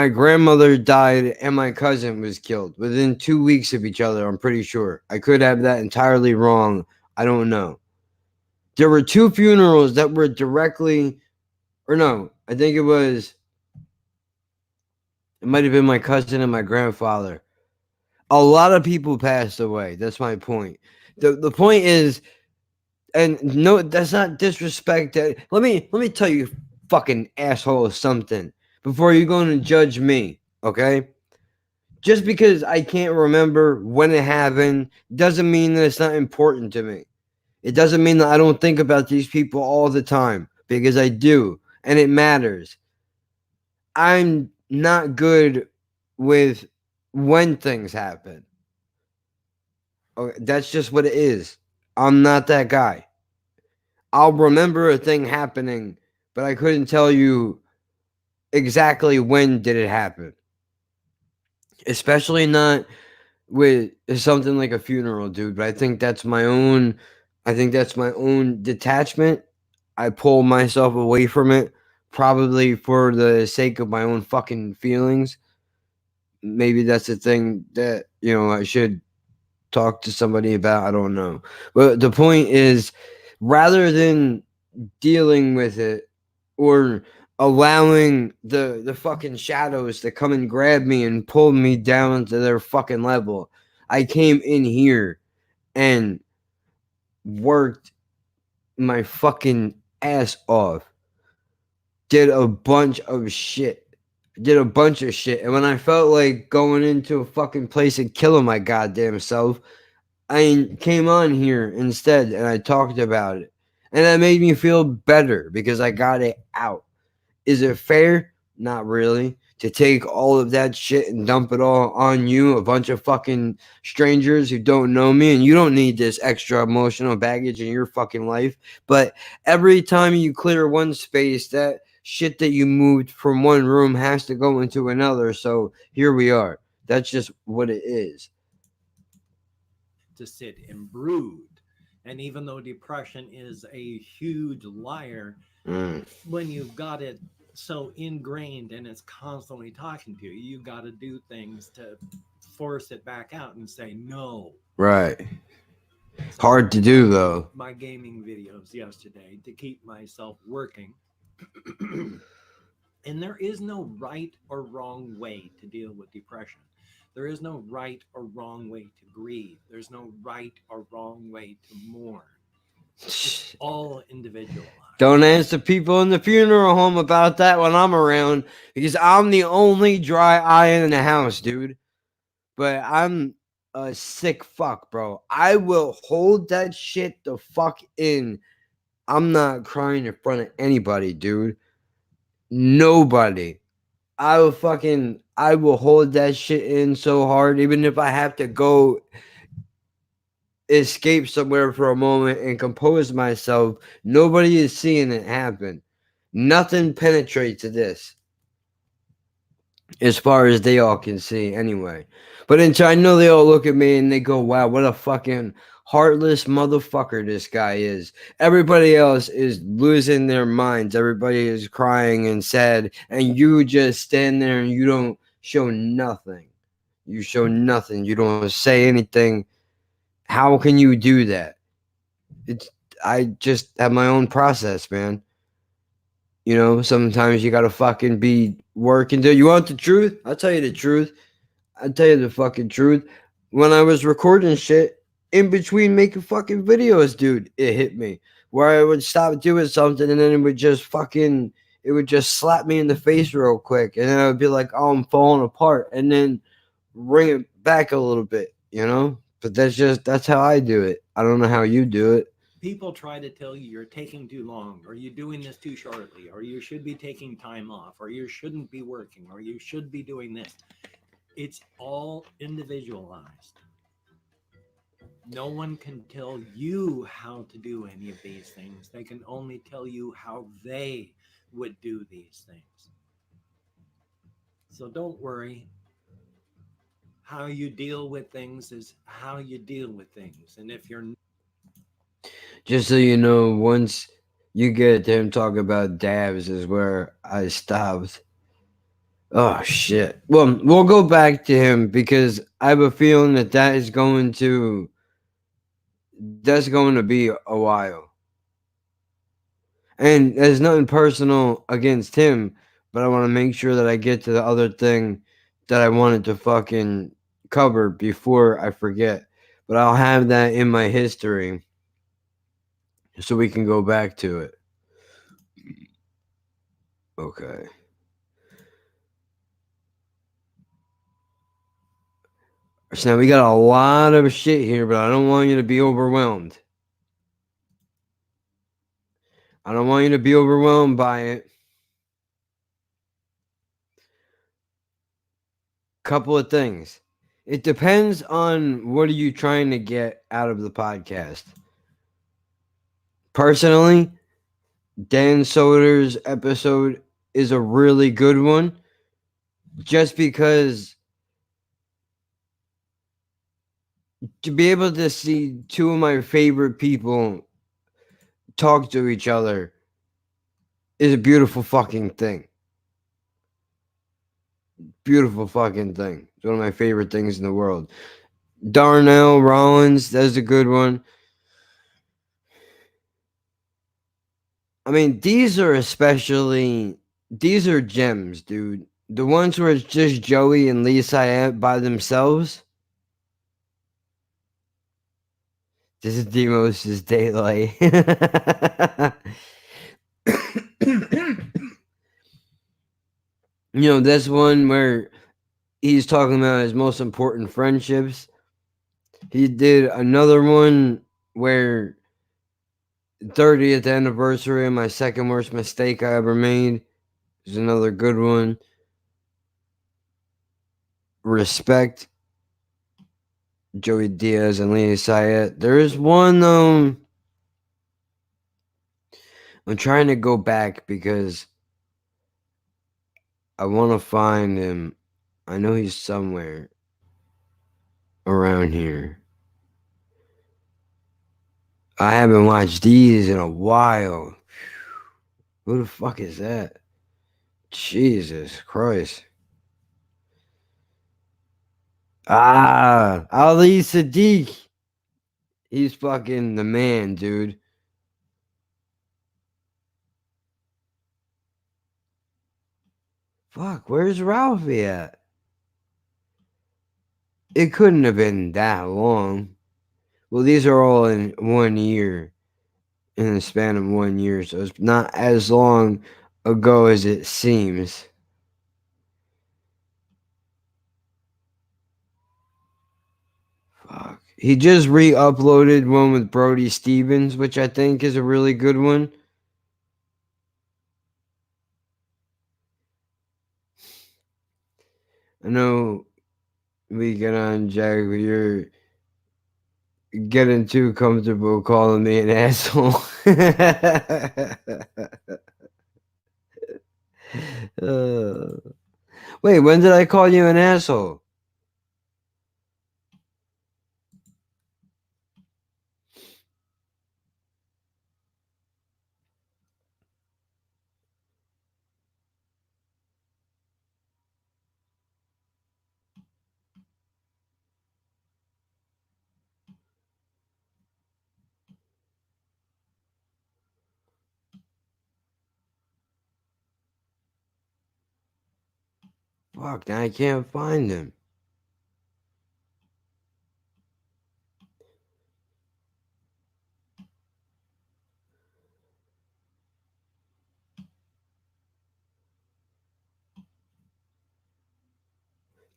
grandmother died and my cousin was killed within 2 weeks of each other. I'm pretty sure. I could have that entirely wrong. I don't know. There were 2 funerals that were directly, or no, I think it might have been my cousin and my grandfather. A lot of people passed away. That's my point. The point is, and no, that's not disrespect. Let me tell you, fucking asshole, something before you're going to judge me. Okay, just because I can't remember when it happened doesn't mean that it's not important to me. It doesn't mean that I don't think about these people all the time, because I do, and it matters. I'm not good with when things happen. Okay, that's just what it is. I'm not that guy. I'll remember a thing happening, but I couldn't tell you exactly when did it happen. Especially not with something like a funeral, dude. But I think that's my own detachment. I pull myself away from it, probably for the sake of my own fucking feelings. Maybe that's the thing that, I should talk to somebody about. I don't know. But the point is, rather than dealing with it or allowing the fucking shadows to come and grab me and pull me down to their fucking level, I came in here and worked my fucking ass off. Did a bunch of shit. And when I felt like going into a fucking place and killing my goddamn self, I came on here instead and I talked about it. And that made me feel better because I got it out. Is it fair? Not really. To take all of that shit and dump it all on you, a bunch of fucking strangers who don't know me, and you don't need this extra emotional baggage in your fucking life. But every time you clear one space, that shit that you moved from one room has to go into another. So here we are. That's just what it is. To sit and brood. And even though depression is a huge liar, when you've got it so ingrained and it's constantly talking to you, you got to do things to force it back out and say no. Right. Hard to do, though. My gaming videos yesterday to keep myself working. And there is no right or wrong way to deal with depression. There is no right or wrong way to grieve. There's no right or wrong way to mourn. It's all individualized. Don't ask the people in the funeral home about that when I'm around, because I'm the only dry eye in the house, dude. But I'm a sick fuck, bro. I will hold that shit the fuck in. I'm not crying in front of anybody, dude. Nobody. I will hold that shit in so hard, even if I have to go escape somewhere for a moment and compose myself. Nobody is seeing it happen. Nothing penetrates this, as far as they all can see, anyway. But until I know they all look at me and they go, wow, what a fucking heartless motherfucker this guy is. Everybody else is losing their minds. Everybody is crying and sad. And you just stand there and you don't show nothing. You show nothing. You don't say anything. How can you do that? I just have my own process, man. You know, sometimes you gotta fucking be working. Do you want the truth? I'll tell you the truth. I'll tell you the fucking truth. When I was recording shit in between making fucking videos, dude, it hit me. Where I would stop doing something and then it would just slap me in the face real quick. And then I would be like, oh, I'm falling apart. And then bring it back a little bit, you know? But that's how I do it. I don't know how you do it. People try to tell you you're taking too long, or you're doing this too shortly, or you should be taking time off, or you shouldn't be working, or you should be doing this. It's all individualized. No one can tell you how to do any of these things. They can only tell you how they would do these things. So don't worry. How you deal with things is how you deal with things. And if you're just so you know, once you get to him talking about dabs is where I stopped. Oh, shit. Well, we'll go back to him because I have a feeling that's going to be a while. And there's nothing personal against him, but I want to make sure that I get to the other thing that I wanted to fucking cover before I forget. But I'll have that in my history so we can go back to it. Okay. So now we got a lot of shit here, but I don't want you to be overwhelmed. I don't want you to be overwhelmed by it. Couple of things. It depends on what are you trying to get out of the podcast. Personally, Dan Soder's episode is a really good one just because to be able to see two of my favorite people talk to each other is a beautiful fucking thing. Beautiful fucking thing. It's one of my favorite things in the world. Darnell Rollins, that's a good one. I mean, these are gems, dude. The ones where it's just Joey and Lee Syatt by themselves. This is Demos' daylight. You know, that's one where he's talking about his most important friendships. He did another one where 30th anniversary of my second worst mistake I ever made is another good one. Respect, Joey Diaz and Lee Sayed. There is one I'm trying to go back because I want to find him. I know he's somewhere around here. I haven't watched these in a while. Who the fuck is that? Jesus Christ. Ali Sadiq. He's fucking the man, dude. Fuck, where's Ralphie at? It couldn't have been that long. Well, these are all in 1 year. In the span of 1 year, so it's not as long ago as it seems. Fuck. He just re-uploaded one with Brody Stevens, which I think is a really good one. I know we get on, Jack, but you're getting too comfortable calling me an asshole. Wait, when did I call you an asshole? Fuck, now I can't find him.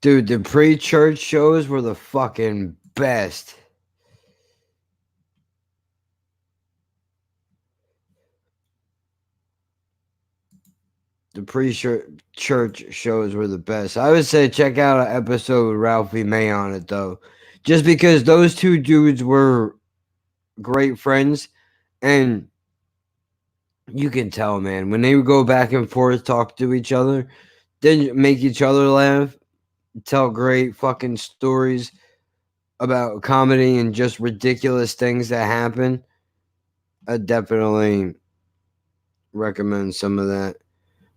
Dude, the pre-church shows were the fucking best. The pre-church shows were the best. I would say check out an episode with Ralphie May on it, though. Just because those two dudes were great friends, and you can tell, man, when they would go back and forth, talk to each other, then make each other laugh, tell great fucking stories about comedy and just ridiculous things that happen. I definitely recommend some of that.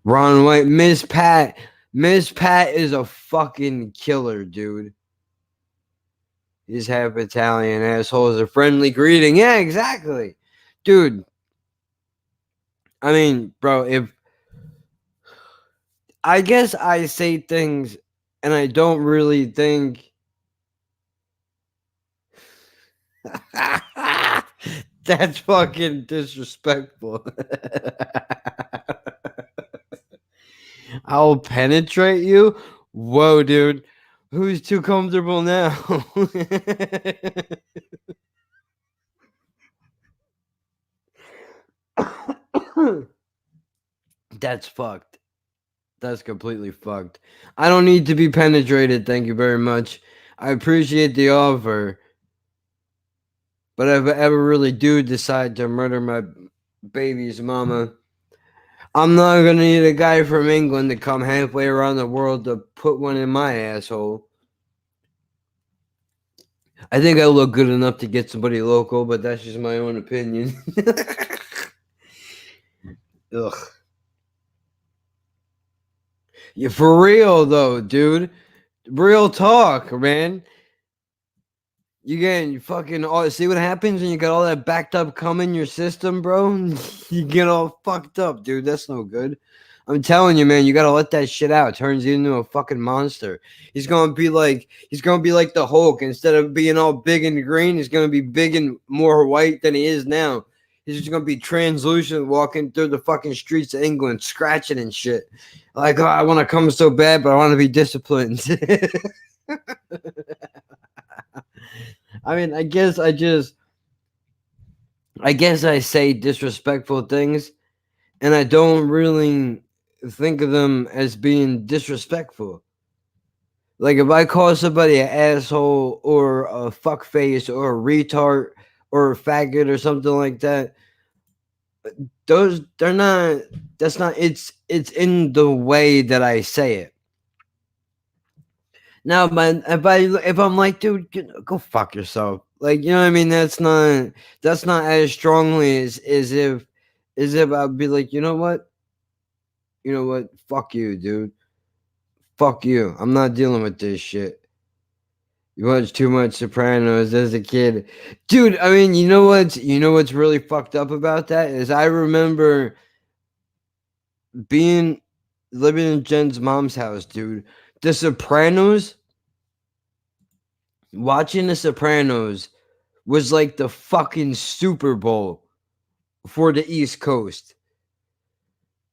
Ron White, Miss Pat is a fucking killer, dude. He's half Italian, asshole is a friendly greeting. Yeah, exactly. Dude. I mean, bro, if I guess I say things and I don't really think that's fucking disrespectful. I'll penetrate you? Whoa, dude. Who's too comfortable now? That's fucked. That's completely fucked. I don't need to be penetrated, thank you very much. I appreciate the offer. But if I ever really do decide to murder my baby's mama, I'm not gonna need a guy from England to come halfway around the world to put one in my asshole. I think I look good enough to get somebody local, but that's just my own opinion. Ugh. Yeah, for real though, dude. Real talk, man. You get fucking see what happens when you got all that backed up cum in your system, bro? You get all fucked up, dude. That's no good. I'm telling you, man, you gotta let that shit out. It turns you into a fucking monster. He's gonna be like the Hulk. Instead of being all big and green, he's gonna be big and more white than he is now. He's just gonna be translucent walking through the fucking streets of England, scratching and shit. Like, oh, I wanna come so bad, but I wanna be disciplined. I mean, I guess I just I guess I say disrespectful things, and I don't really think of them as being disrespectful. Like if I call somebody an asshole or a fuckface or a retard or a faggot or something like that, those they're not. That's not. It's in the way that I say it. Now, man, if I'm like, dude, go fuck yourself. Like, you know what I mean? That's not as strongly as if I'd be like, you know what, fuck you, dude, fuck you. I'm not dealing with this shit. You watched too much Sopranos as a kid, dude. I mean, you know what's really fucked up about that is I remember being living in Jen's mom's house, dude. The Sopranos, watching The Sopranos was like the fucking Super Bowl for the East Coast.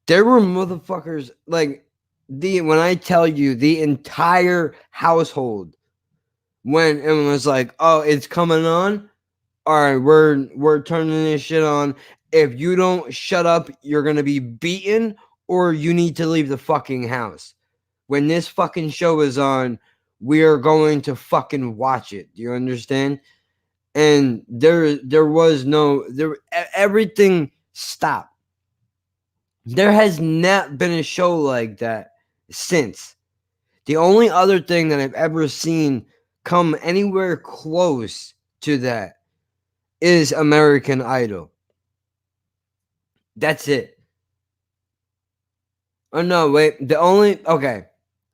There were motherfuckers like when I tell you the entire household went and was like, "Oh, it's coming on. All right, we're turning this shit on. If you don't shut up, you're gonna be beaten, or you need to leave the fucking house. When this fucking show is on, we are going to fucking watch it. Do you understand?" And there was no everything stopped. There has not been a show like that since. The only other thing that I've ever seen come anywhere close to that is American Idol. That's it. Oh no, wait. Okay.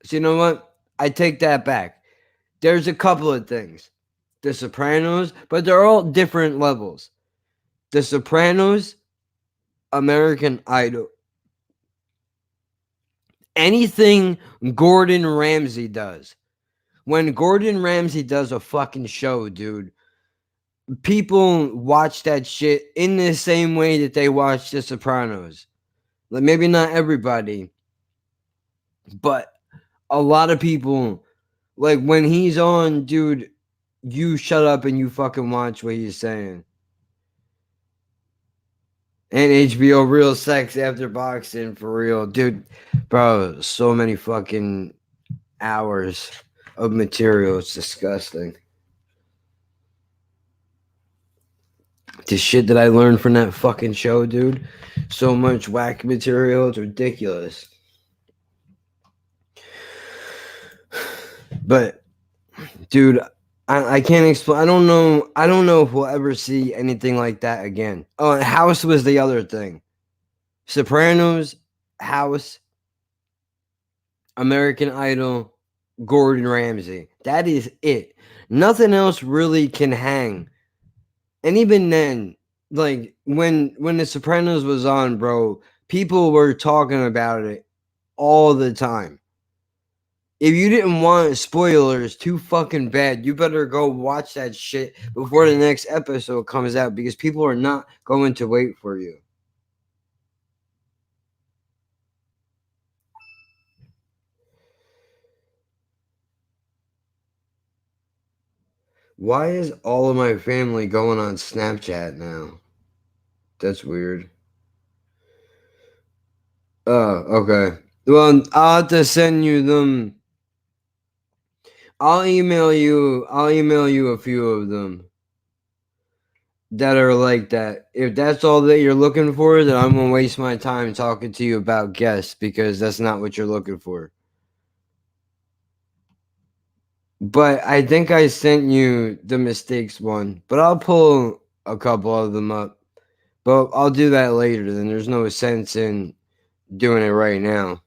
So you know what? I take that back. There's a couple of things. The Sopranos, but they're all different levels. The Sopranos, American Idol. Anything Gordon Ramsay does. When Gordon Ramsay does a fucking show, dude, people watch that shit in the same way that they watch The Sopranos. Like maybe not everybody, but a lot of people, like when he's on, dude, you shut up and you fucking watch what he's saying. And HBO Real Sex After Boxing for real. Dude, bro, so many fucking hours of material. It's disgusting. The shit that I learned from that fucking show, dude. So much whack material. It's ridiculous. But, dude, I can't explain. I don't know if we'll ever see anything like that again. Oh, and House was the other thing. Sopranos, House, American Idol, Gordon Ramsay. That is it. Nothing else really can hang. And even then, like when The Sopranos was on, bro, people were talking about it all the time. If you didn't want spoilers too fucking bad, you better go watch that shit before the next episode comes out because people are not going to wait for you. Why is all of my family going on Snapchat now? That's weird. Oh, okay. Well, I'll have to send you them. I'll email you a few of them that are like that. If that's all that you're looking for, then I'm gonna waste my time talking to you about guests because that's not what you're looking for. But I think I sent you the mistakes one, but I'll pull a couple of them up. But I'll do that later, then there's no sense in doing it right now.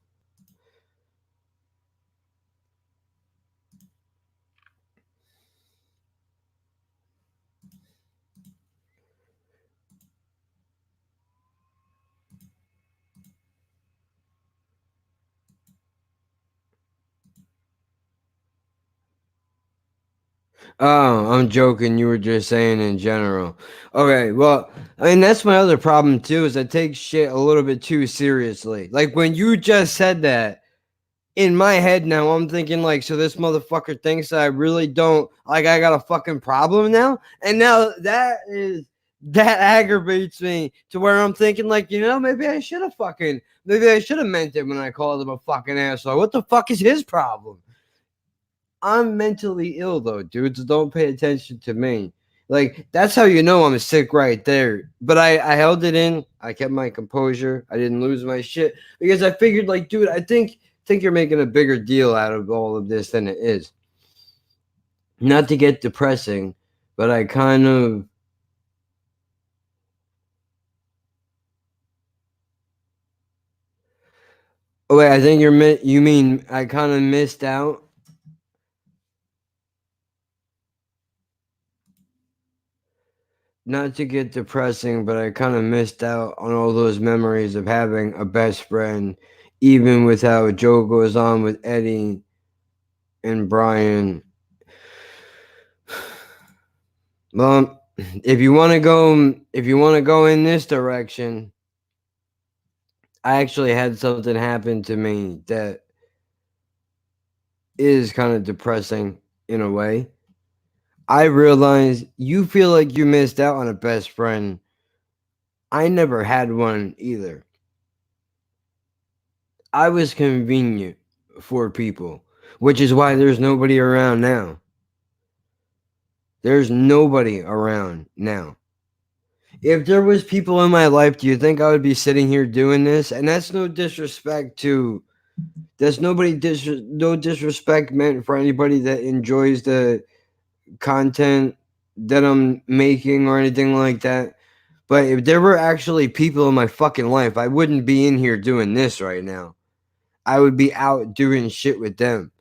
Oh, I'm joking. You were just saying in general. Okay, well, I mean that's my other problem too, is I take shit a little bit too seriously. Like when you just said that, in my head now, I'm thinking like, so this motherfucker thinks that I really don't like I got a fucking problem now? And now That aggravates me to where I'm thinking, like, maybe I should have meant it when I called him a fucking asshole. What the fuck is his problem? I'm mentally ill, though, dudes. Don't pay attention to me. Like, that's how you know I'm sick right there. But I held it in. I kept my composure. I didn't lose my shit because I figured, like, dude, I think you're making a bigger deal out of all of this than it is. Not to get depressing, but I kind of. Oh wait, I think you mean I kind of missed out. Not to get depressing, but I kind of missed out on all those memories of having a best friend, even with how Joe goes on with Eddie and Brian. Well, if you want to go in this direction, I actually had something happen to me that is kind of depressing in a way. I realize you feel like you missed out on a best friend. I never had one either. I was convenient for people, which is why there's nobody around now. There's nobody around now. If there was people in my life, do you think I would be sitting here doing this? And that's no disrespect to there's no disrespect meant for anybody that enjoys the content that I'm making or anything like that. But if there were actually people in my fucking life, I wouldn't be in here doing this right now. I would be out doing shit with them,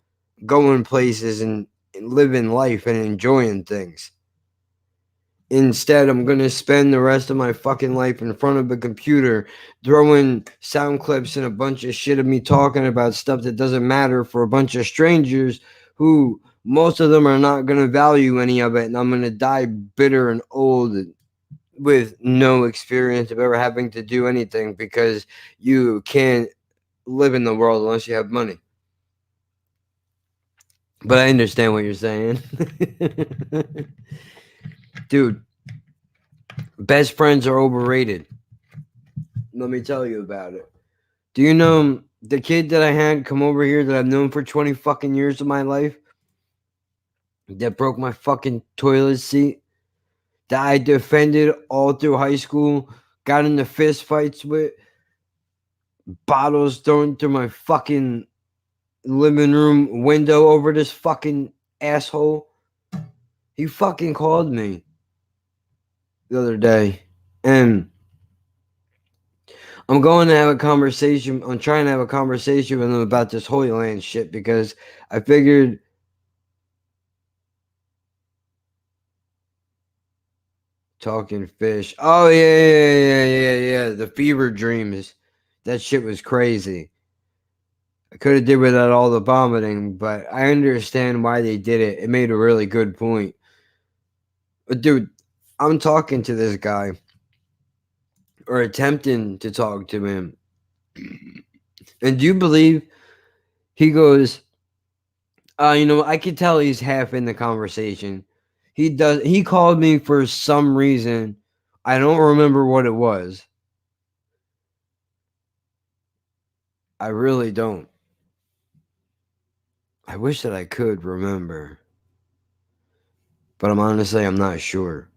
going places and living life and enjoying things. Instead, I'm going to spend the rest of my fucking life in front of a computer throwing sound clips and a bunch of shit of me talking about stuff that doesn't matter for a bunch of strangers who most of them are not going to value any of it. And I'm going to die bitter and old with no experience of ever having to do anything because you can't live in the world unless you have money. But I understand what you're saying. Dude, best friends are overrated. Let me tell you about it. Do you know the kid that I had come over here that I've known for 20 fucking years of my life? That broke my fucking toilet seat? That I defended all through high school? Got into fist fights with? Bottles thrown through my fucking living room window over this fucking asshole? He fucking called me the other day. And I'm going to have a conversation. I'm trying to have a conversation with him about this Holy Land shit because I figured talking fish. Oh yeah. The fever dreams. That shit was crazy. I could have did without all the vomiting, but I understand why they did it. It made a really good point. But dude, I'm talking to this guy or attempting to talk to him. And do you believe he goes, I could tell he's half in the conversation. He called me for some reason. I don't remember what it was. I really don't. I wish that I could remember. But I'm not sure.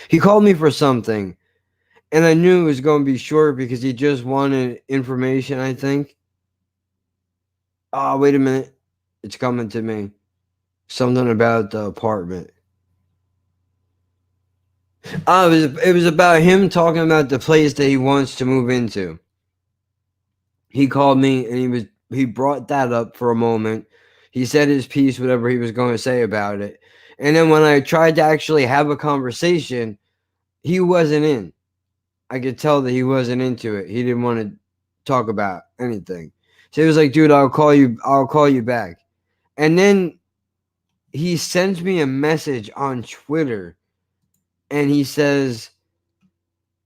He called me for something. And I knew it was going to be short because he just wanted information, I think. Oh, wait a minute. It's coming to me. Something about the apartment. Oh, it was about him talking about the place that he wants to move into. He called me and he brought that up for a moment. He said his piece, whatever he was going to say about it. And then when I tried to actually have a conversation, he wasn't in. I could tell that he wasn't into it. He didn't want to talk about anything. So he was like, dude, I'll call you back. And then he sends me a message on Twitter and he says,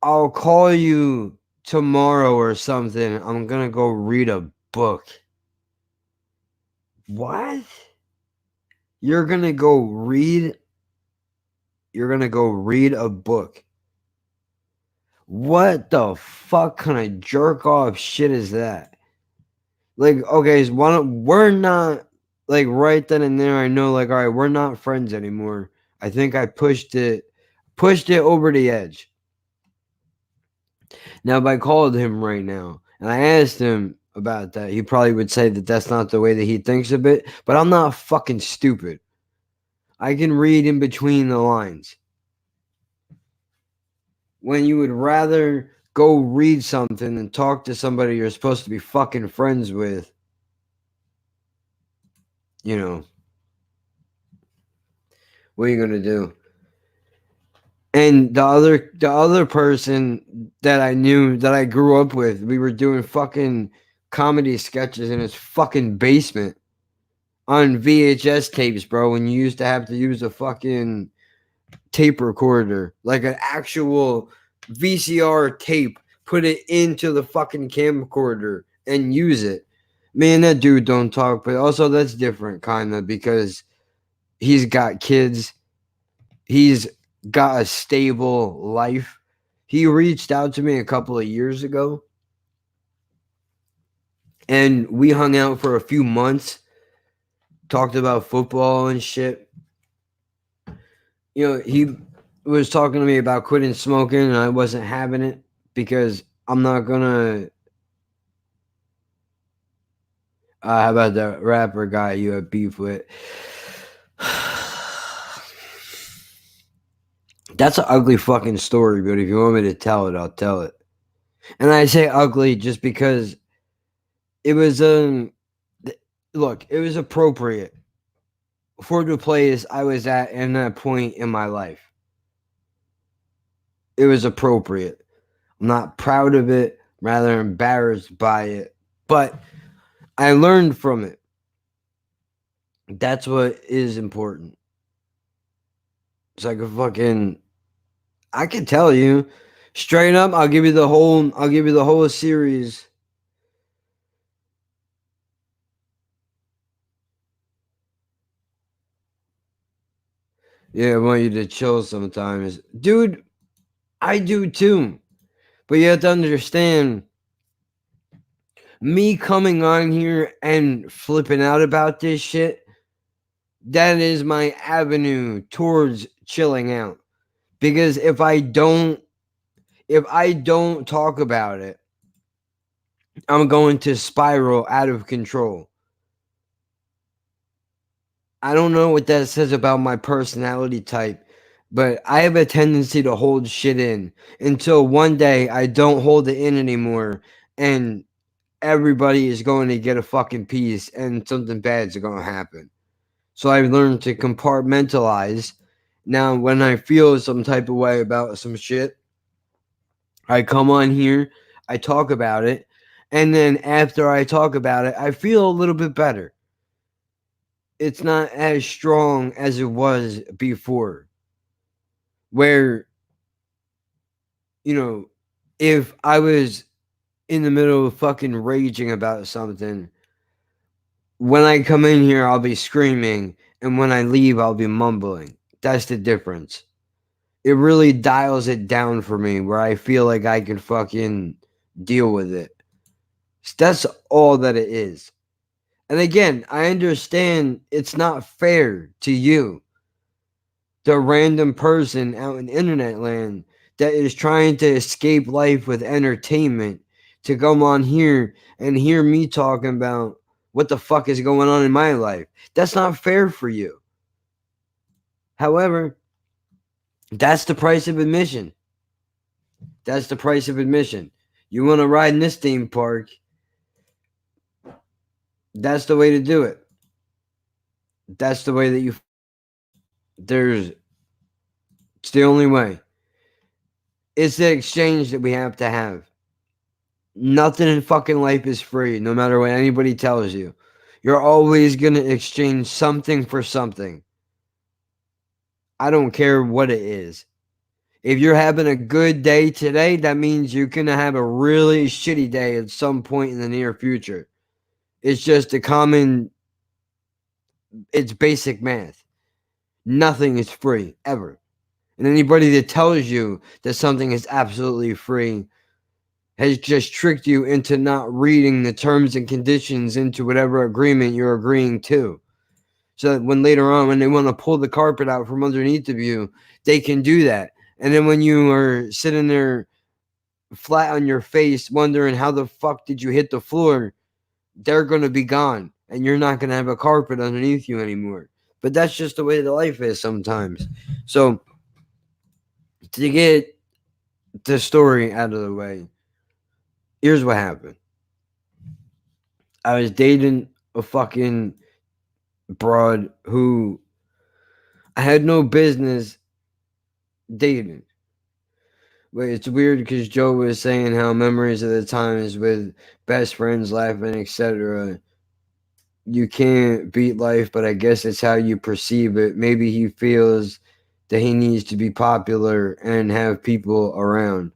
I'll call you tomorrow or something. I'm going to go read a book. What? You're going to go read you're gonna go read a book. What the fuck kind of jerk off shit is that? Like, okay, so we're not like right then and there. I know, like, all right, we're not friends anymore. I think I pushed it over the edge. Now, if I called him right now and I asked him about that, he probably would say that that's not the way that he thinks of it. But I'm not fucking stupid. I can read in between the lines. When you would rather go read something than talk to somebody you're supposed to be fucking friends with, you know, what are you gonna do? And the other person that I knew, that I grew up with, we were doing fucking comedy sketches in his fucking basement on VHS tapes, bro. When you used to have to use a fucking tape recorder, like an actual VCR tape, put it into the fucking camcorder and use it. Me and that dude don't talk, but also that's different, kind of, because he's got kids. He's got a stable life. He reached out to me a couple of years ago and we hung out for a few months, talked about football and shit. You know, he was talking to me about quitting smoking and I wasn't having it because I'm not gonna how about the rapper guy you have beef with? That's an ugly fucking story, but if you want me to tell it, I'll tell it. And I say ugly just because it was look, it was appropriate for the place I was at in that point in my life. It was appropriate. I'm not proud of it, rather embarrassed by it, but I learned from it. That's what is important. It's like a fucking, I can tell you straight up, I'll give you the whole series. Yeah, I want you to chill sometimes. Dude, I do too. But you have to understand, me coming on here and flipping out about this shit, that is my avenue towards chilling out. Because if I don't talk about it, I'm going to spiral out of control. I don't know what that says about my personality type, but I have a tendency to hold shit in until one day I don't hold it in anymore and everybody is going to get a fucking piece and something bad's going to happen. So I've learned to compartmentalize. Now, when I feel some type of way about some shit, I come on here, I talk about it, and then after I talk about it, I feel a little bit better. It's not as strong as it was before. Where, you know, if I was in the middle of fucking raging about something, when I come in here, I'll be screaming, and when I leave, I'll be mumbling. That's the difference. It really dials it down for me where I feel like I can fucking deal with it. That's all that it is. And again, I understand it's not fair to you, the random person out in internet land that is trying to escape life with entertainment, to come on here and hear me talking about what the fuck is going on in my life. That's not fair for you. However, that's the price of admission. That's the price of admission. You want to ride in this theme park, that's the way to do it. That's the way that you. It's the only way. It's the exchange that we have to have. Nothing in fucking life is free, no matter what anybody tells you. You're always going to exchange something for something. I don't care what it is. If you're having a good day today, that means you're going to have a really shitty day at some point in the near future. It's just it's basic math. Nothing is free, ever. And anybody that tells you that something is absolutely free has just tricked you into not reading the terms and conditions into whatever agreement you're agreeing to. So that when later on, when they want to pull the carpet out from underneath of you, they can do that. And then when you are sitting there flat on your face, wondering how the fuck did you hit the floor, they're going to be gone. And you're not going to have a carpet underneath you anymore. But that's just the way the life is sometimes. So to get the story out of the way, here's what happened. I was dating a fucking broad who I had no business dating. But it's weird because Joe was saying how memories of the times with best friends laughing, etc. You can't beat life, but I guess it's how you perceive it. Maybe he feels that he needs to be popular and have people around.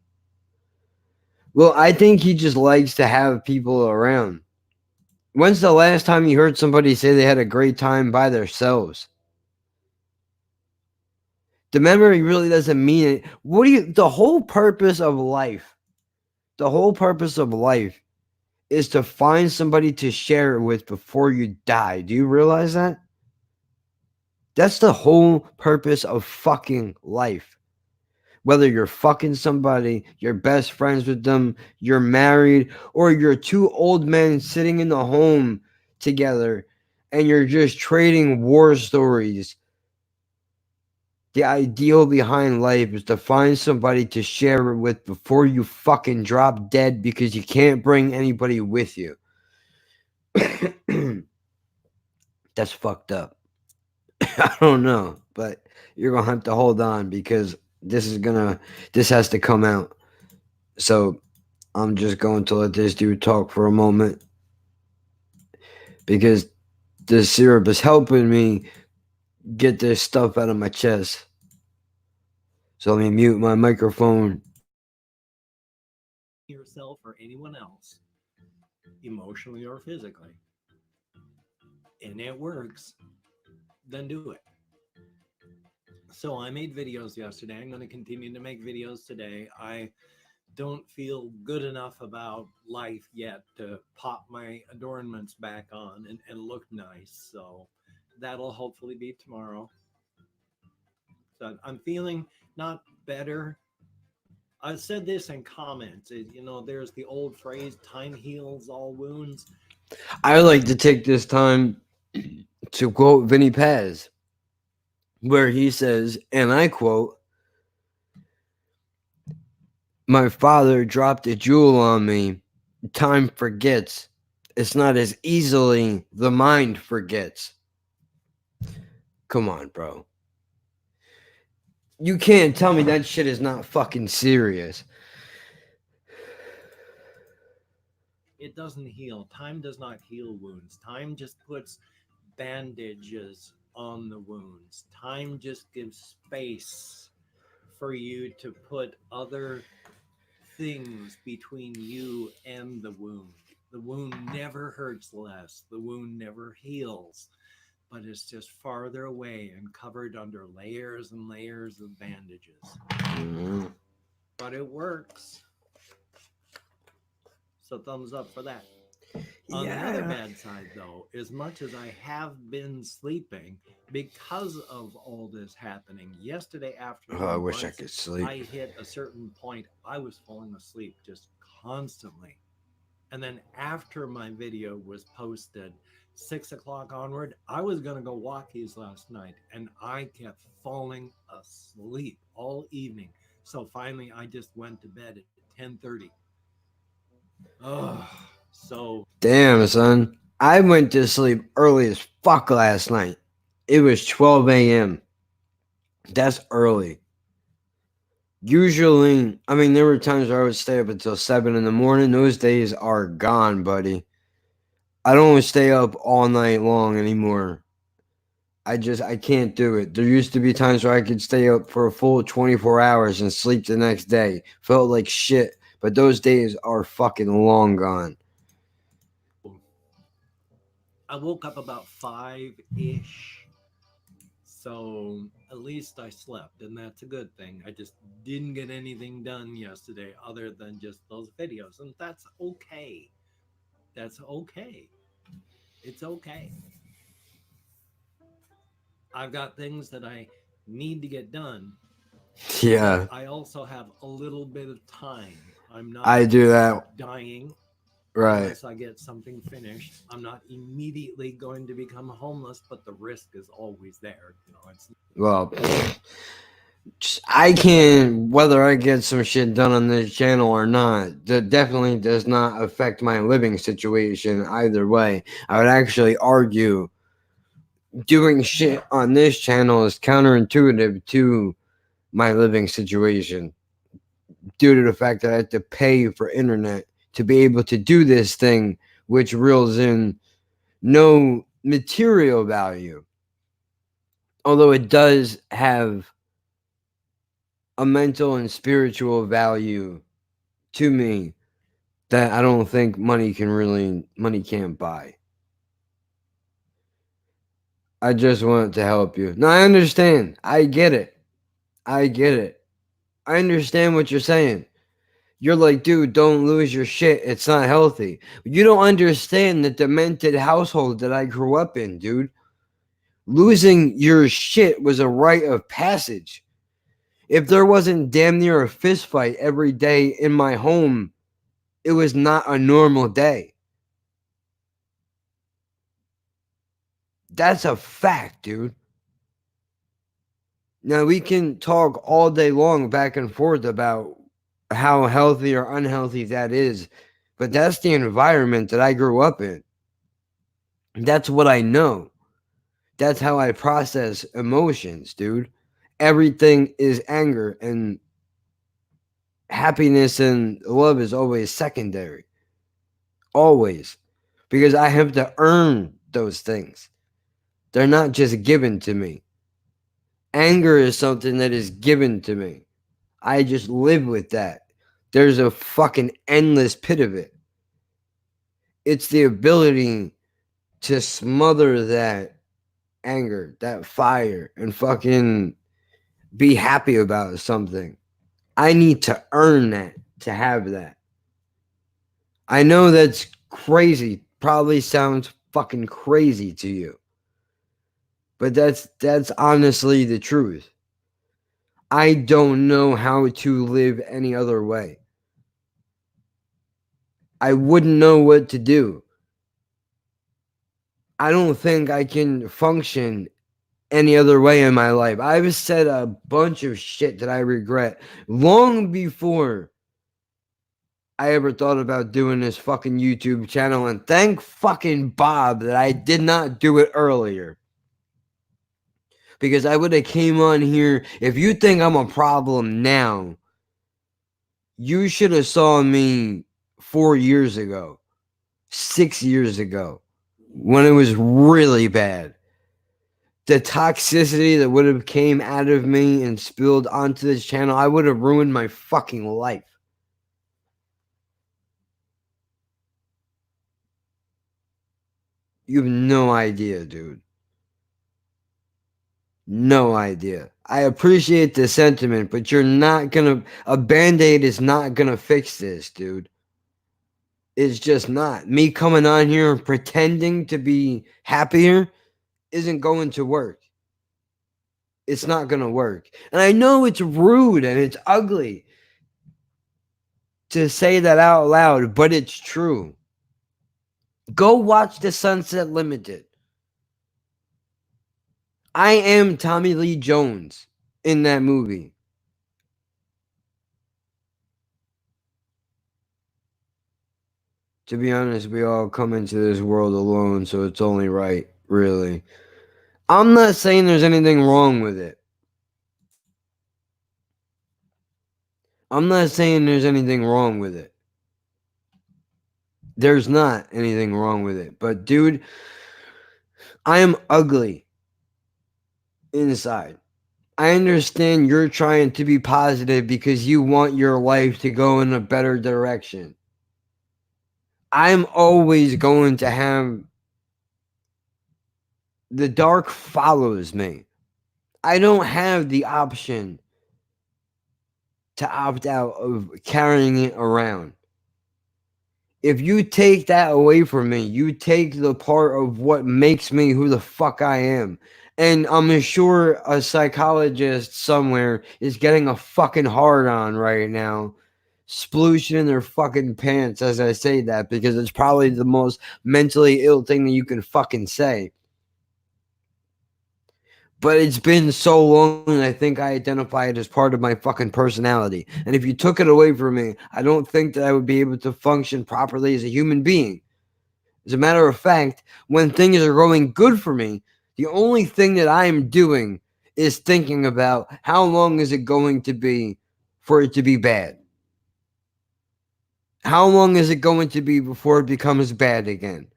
Well, I think he just likes to have people around. When's the last time you heard somebody say they had a great time by themselves? The memory really doesn't mean it. The whole purpose of life, is to find somebody to share it with before you die. Do you realize that? That's the whole purpose of fucking life. Whether you're fucking somebody, you're best friends with them, you're married, or you're two old men sitting in the home together and you're just trading war stories. The ideal behind life is to find somebody to share it with before you fucking drop dead because you can't bring anybody with you. That's fucked up. I don't know, but you're gonna have to hold on because this has to come out. So I'm just going to let this dude talk for a moment because this syrup is helping me get this stuff out of my chest. So let me mute my microphone. Yourself or anyone else, emotionally or physically, and it works, then do it. So I made videos yesterday. I'm going to continue to make videos today. I don't feel good enough about life yet to pop my adornments back on and look nice. So that'll hopefully be tomorrow. So I'm feeling not better. I said this in comments. There's the old phrase, time heals all wounds. I like to take this time to quote Vinny Paz, where he says, and I quote, "My father dropped a jewel on me. Time forgets. It's not as easily the mind forgets." Come on, bro. You can't tell me that shit is not fucking serious. It doesn't heal. Time does not heal wounds. Time just puts bandages on the wounds. Time just gives space for you to put other things between you and the wound. The wound never hurts less. The wound never heals, but it's just farther away and covered under layers and layers of bandages. Mm-hmm. But it works. So thumbs up for that. On the other bad side, though, as much as I have been sleeping because of all this happening, yesterday afternoon, I wish I could sleep. I hit a certain point. I was falling asleep just constantly. And then after my video was posted, 6 o'clock onward, I was going to go walkies last night, and I kept falling asleep all evening. So finally, I just went to bed at 10:30. Oh, so damn, son. I went to sleep early as fuck last night. It was 12 a.m. That's early. Usually, I mean, there were times where I would stay up until 7 in the morning. Those days are gone, buddy. I don't stay up all night long anymore. I can't do it. There used to be times where I could stay up for a full 24 hours and sleep the next day. Felt like shit, but those days are fucking long gone. I woke up about 5-ish, So at least I slept, and that's a good thing. I just didn't get anything done yesterday other than just those videos, and that's okay. That's okay. It's okay. I've got things that I need to get done. Yeah, I also have a little bit of time. I'm not I do that. dying Right. unless I get something finished. I'm not immediately going to become homeless, but the risk is always there. It's Well, I can, whether I get some shit done on this channel or not, that definitely does not affect my living situation either way. I would actually argue doing shit on this channel is counterintuitive to my living situation due to the fact that I have to pay for internet to be able to do this thing, which reels in no material value, although it does have a mental and spiritual value to me that I don't think money can't buy. I just want to help you. No, I understand. I get it. I get it. I understand what you're saying. You're like, dude, don't lose your shit. It's not healthy. You don't understand the demented household that I grew up in, dude. Losing your shit was a rite of passage. If there wasn't damn near a fist fight every day in my home, it was not a normal day. That's a fact, dude. Now, we can talk all day long back and forth about how healthy or unhealthy that is, but that's the environment that I grew up in. That's what I know. That's how I process emotions, dude. Everything is anger, and happiness and love is always secondary. Always. Because I have to earn those things. They're not just given to me. Anger is something that is given to me. I just live with that. There's a fucking endless pit of it. It's the ability to smother that anger, that fire, and fucking be happy about something. I need to earn that to have that. I know that's crazy. Probably sounds fucking crazy to you. But that's honestly the truth. I don't know how to live any other way. I wouldn't know what to do. I don't think I can function any other way in my life. I've said a bunch of shit that I regret long before I ever thought about doing this fucking YouTube channel, and thank fucking Bob that I did not do it earlier. Because I would have came on here. If you think I'm a problem now, you should have saw me 4 years ago, 6 years ago, when it was really bad. The toxicity that would have came out of me and spilled onto this channel, I would have ruined my fucking life. You have no idea, dude. No idea. I appreciate the sentiment, but you're not gonna, a band-aid is not gonna fix this, dude. It's just not. Me coming on here and pretending to be happier isn't going to work. It's not gonna work. And I know it's rude and it's ugly to say that out loud, but it's true. Go watch The Sunset Limited. I am Tommy Lee Jones in that movie. To be honest, we all come into this world alone, so it's only right, really. I'm not saying there's anything wrong with it. I'm not saying there's anything wrong with it. There's not anything wrong with it. But, dude, I am ugly inside. I understand you're trying to be positive because you want your life to go in a better direction. I'm always going to have the dark follows me. I don't have the option to opt out of carrying it around. If you take that away from me, you take the part of what makes me who the fuck I am. And I'm sure a psychologist somewhere is getting a fucking hard on right now, splooshing in their fucking pants as I say that, because it's probably the most mentally ill thing that you can fucking say. But it's been so long, and I think I identify it as part of my fucking personality. And if you took it away from me, I don't think that I would be able to function properly as a human being. As a matter of fact, when things are going good for me, the only thing that I'm doing is thinking about how long is it going to be for it to be bad? How long is it going to be before it becomes bad again?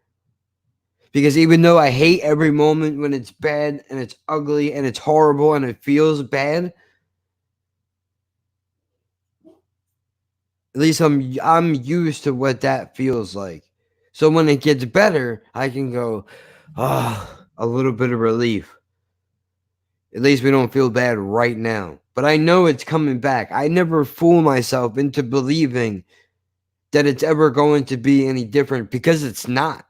Because even though I hate every moment when it's bad and it's ugly and it's horrible and it feels bad, at least I'm used to what that feels like. So when it gets better, I can go, a little bit of relief. At least we don't feel bad right now. But I know it's coming back. I never fool myself into believing that it's ever going to be any different, because it's not.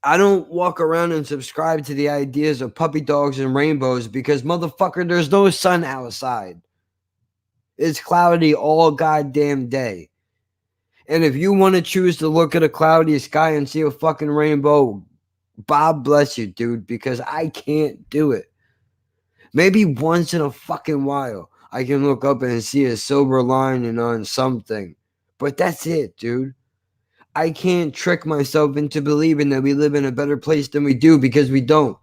I don't walk around and subscribe to the ideas of puppy dogs and rainbows because, motherfucker, there's no sun outside. It's cloudy all goddamn day. And if you want to choose to look at a cloudy sky and see a fucking rainbow, Bob bless you, dude, because I can't do it. Maybe once in a fucking while I can look up and see a silver lining on something. But that's it, dude. I can't trick myself into believing that we live in a better place than we do, because we don't.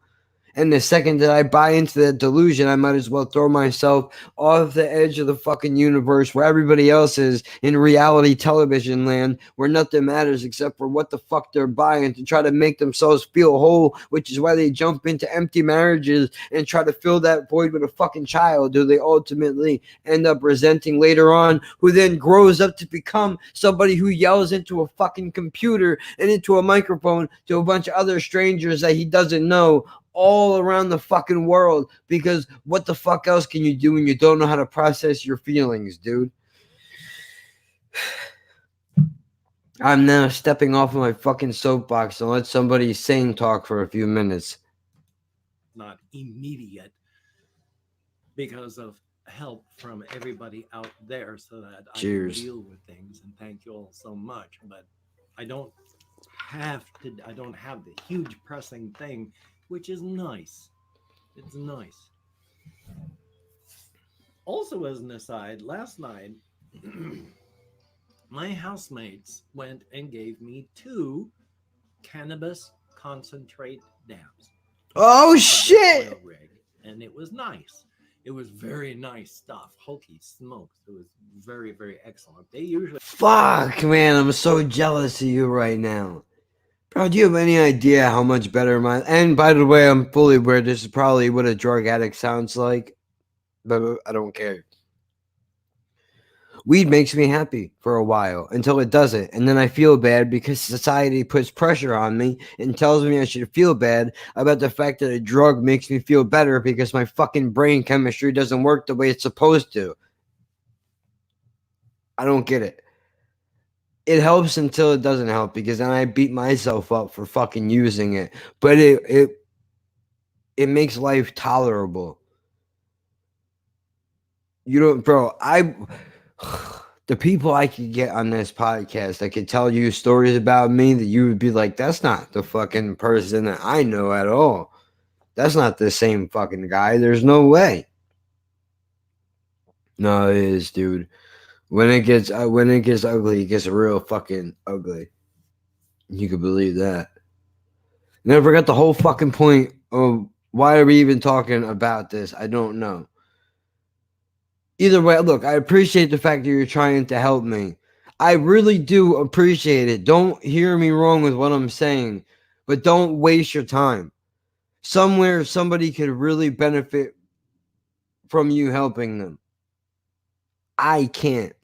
And the second that I buy into that delusion, I might as well throw myself off the edge of the fucking universe where everybody else is in reality television land, where nothing matters except for what the fuck they're buying to try to make themselves feel whole, which is why they jump into empty marriages and try to fill that void with a fucking child who they ultimately end up resenting later on, who then grows up to become somebody who yells into a fucking computer and into a microphone to a bunch of other strangers that he doesn't know, all around the fucking world, because what the fuck else can you do when you don't know how to process your feelings, dude? I'm now stepping off of my fucking soapbox and let somebody sane talk for a few minutes. Not immediate, because of help from everybody out there, so that Cheers. I can deal with things. And thank you all so much. But I don't have the huge pressing thing, which is nice. It's nice. Also, as an aside, last night my housemates went and gave me 2 cannabis concentrate dabs. Oh shit! Rig, and it was nice. It was very nice stuff. Holy smokes. It was very, very excellent. They usually... Fuck, man, I'm so jealous of you right now. Bro, do you have any idea how much better my... And by the way, I'm fully aware this is probably what a drug addict sounds like, but I don't care. Weed makes me happy for a while until it doesn't, and then I feel bad because society puts pressure on me and tells me I should feel bad about the fact that a drug makes me feel better because my fucking brain chemistry doesn't work the way it's supposed to. I don't get it. It helps until it doesn't help, because then I beat myself up for fucking using it. But it makes life tolerable. You don't, bro. The people I could get on this podcast, I could tell you stories about me that you would be like, that's not the fucking person that I know at all. That's not the same fucking guy. There's no way. No, it is, dude. When it gets ugly, it gets real fucking ugly. You could believe that. And I forgot the whole fucking point of why are we even talking about this? I don't know. Either way, look, I appreciate the fact that you're trying to help me. I really do appreciate it. Don't hear me wrong with what I'm saying, but don't waste your time. Somewhere somebody could really benefit from you helping them. I can't.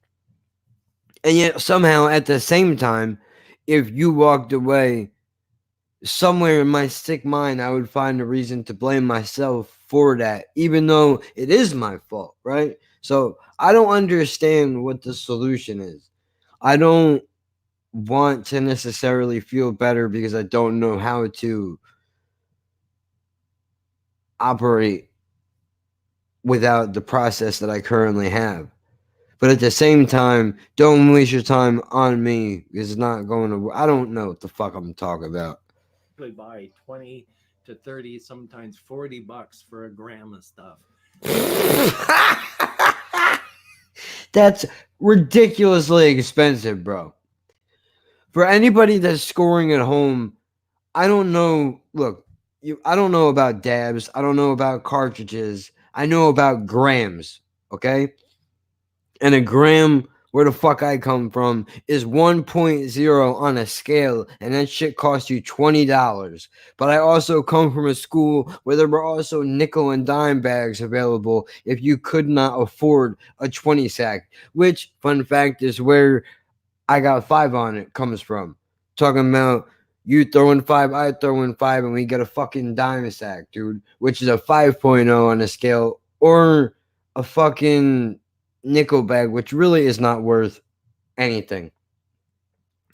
And yet somehow at the same time, if you walked away, somewhere in my sick mind, I would find a reason to blame myself for that, even though it is my fault, right? So I don't understand what the solution is. I don't want to necessarily feel better because I don't know how to operate without the process that I currently have. But at the same time, don't waste your time on me because it's not going to. I don't know what the fuck I'm talking about. Buy 20 to 30, sometimes $40 for a gram of stuff. That's ridiculously expensive, bro. For anybody that's scoring at home, I don't know. Look, I don't know about dabs. I don't know about cartridges. I know about grams, okay? And a gram, where the fuck I come from, is 1.0 on a scale, and that shit costs you $20. But I also come from a school where there were also nickel and dime bags available if you could not afford a 20 sack, which, fun fact, is where I got 5 on it comes from. Talking about you throwing 5, I throw in 5, and we get a fucking dime sack, dude, which is a 5.0 on a scale, or a fucking nickel bag, which really is not worth anything.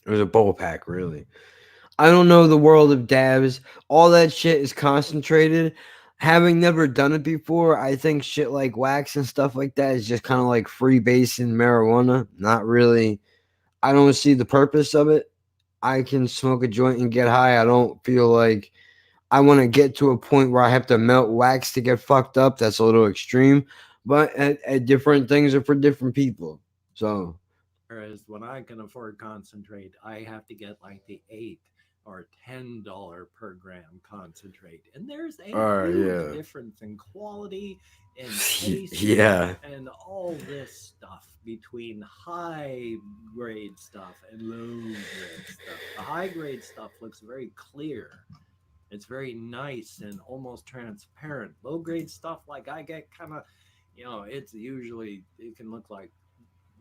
It was a bowl pack, really. I don't know the world of dabs. All that shit is concentrated. Having never done it before, I think shit like wax and stuff like that is just kind of like freebasing marijuana. Not really. I don't see the purpose of it. I can smoke a joint and get high. I don't feel like I want to get to a point where I have to melt wax to get fucked up. That's a little extreme. But at different things are for different people. So Whereas when I can afford concentrate, I have to get like the $8 or $10 per gram concentrate. And there's a huge yeah. difference in quality and taste Yeah. and all this stuff between high grade stuff and low grade stuff. The high grade stuff looks very clear. It's very nice and almost transparent. Low grade stuff, like I get kind of, it's usually, it can look like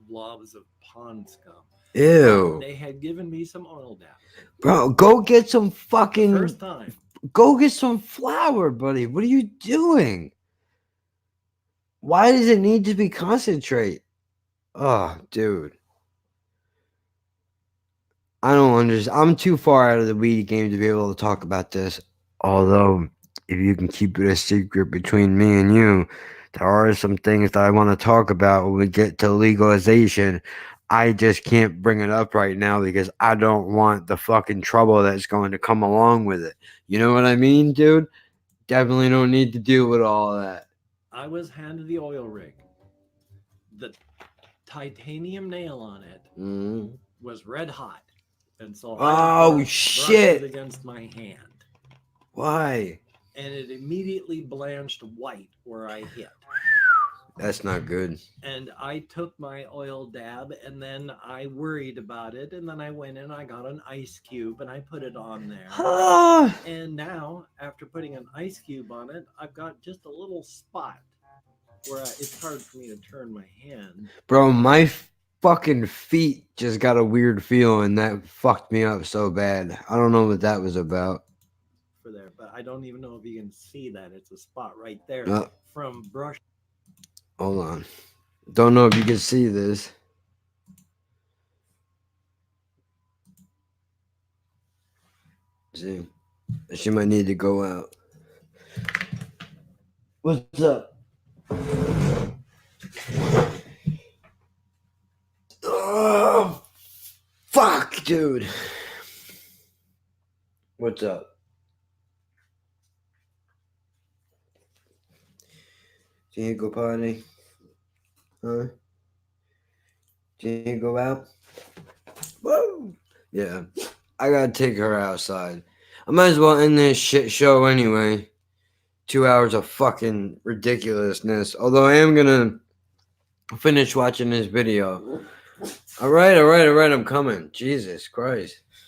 blobs of pond scum. Ew. They had given me some oil dab. Bro, go get some fucking. First time. Go get some flour, buddy. What are you doing? Why does it need to be concentrate? Oh, dude. I don't understand. I'm too far out of the weed game to be able to talk about this. Although, if you can keep it a secret between me and you, there are some things that I want to talk about when we get to legalization. I just can't bring it up right now because I don't want the fucking trouble that's going to come along with it. You know what I mean, dude? Definitely don't need to deal with all of that. I was handed the oil rig. The titanium nail on it was red hot. And so I brushed it against my hand. Why? And it immediately blanched white where I hit. That's not good. And I took my oil dab and then I worried about it. And then I went in, I got an ice cube and I put it on there. And now, after putting an ice cube on it, I've got just a little spot where it's hard for me to turn my hand. Bro, my fucking feet just got a weird feeling that fucked me up so bad. I don't know what that was about. For there, but I don't even know if you can see that. It's a spot right there from brush. Hold on. Don't know if you can see this. See, she might need to go out. What's up? Oh, fuck, dude. What's up? Can you go potty? Huh? Can you go out? Whoa! Yeah. I gotta take her outside. I might as well end this shit show anyway. 2 hours of fucking ridiculousness. Although I am gonna finish watching this video. Alright, I'm coming. Jesus Christ.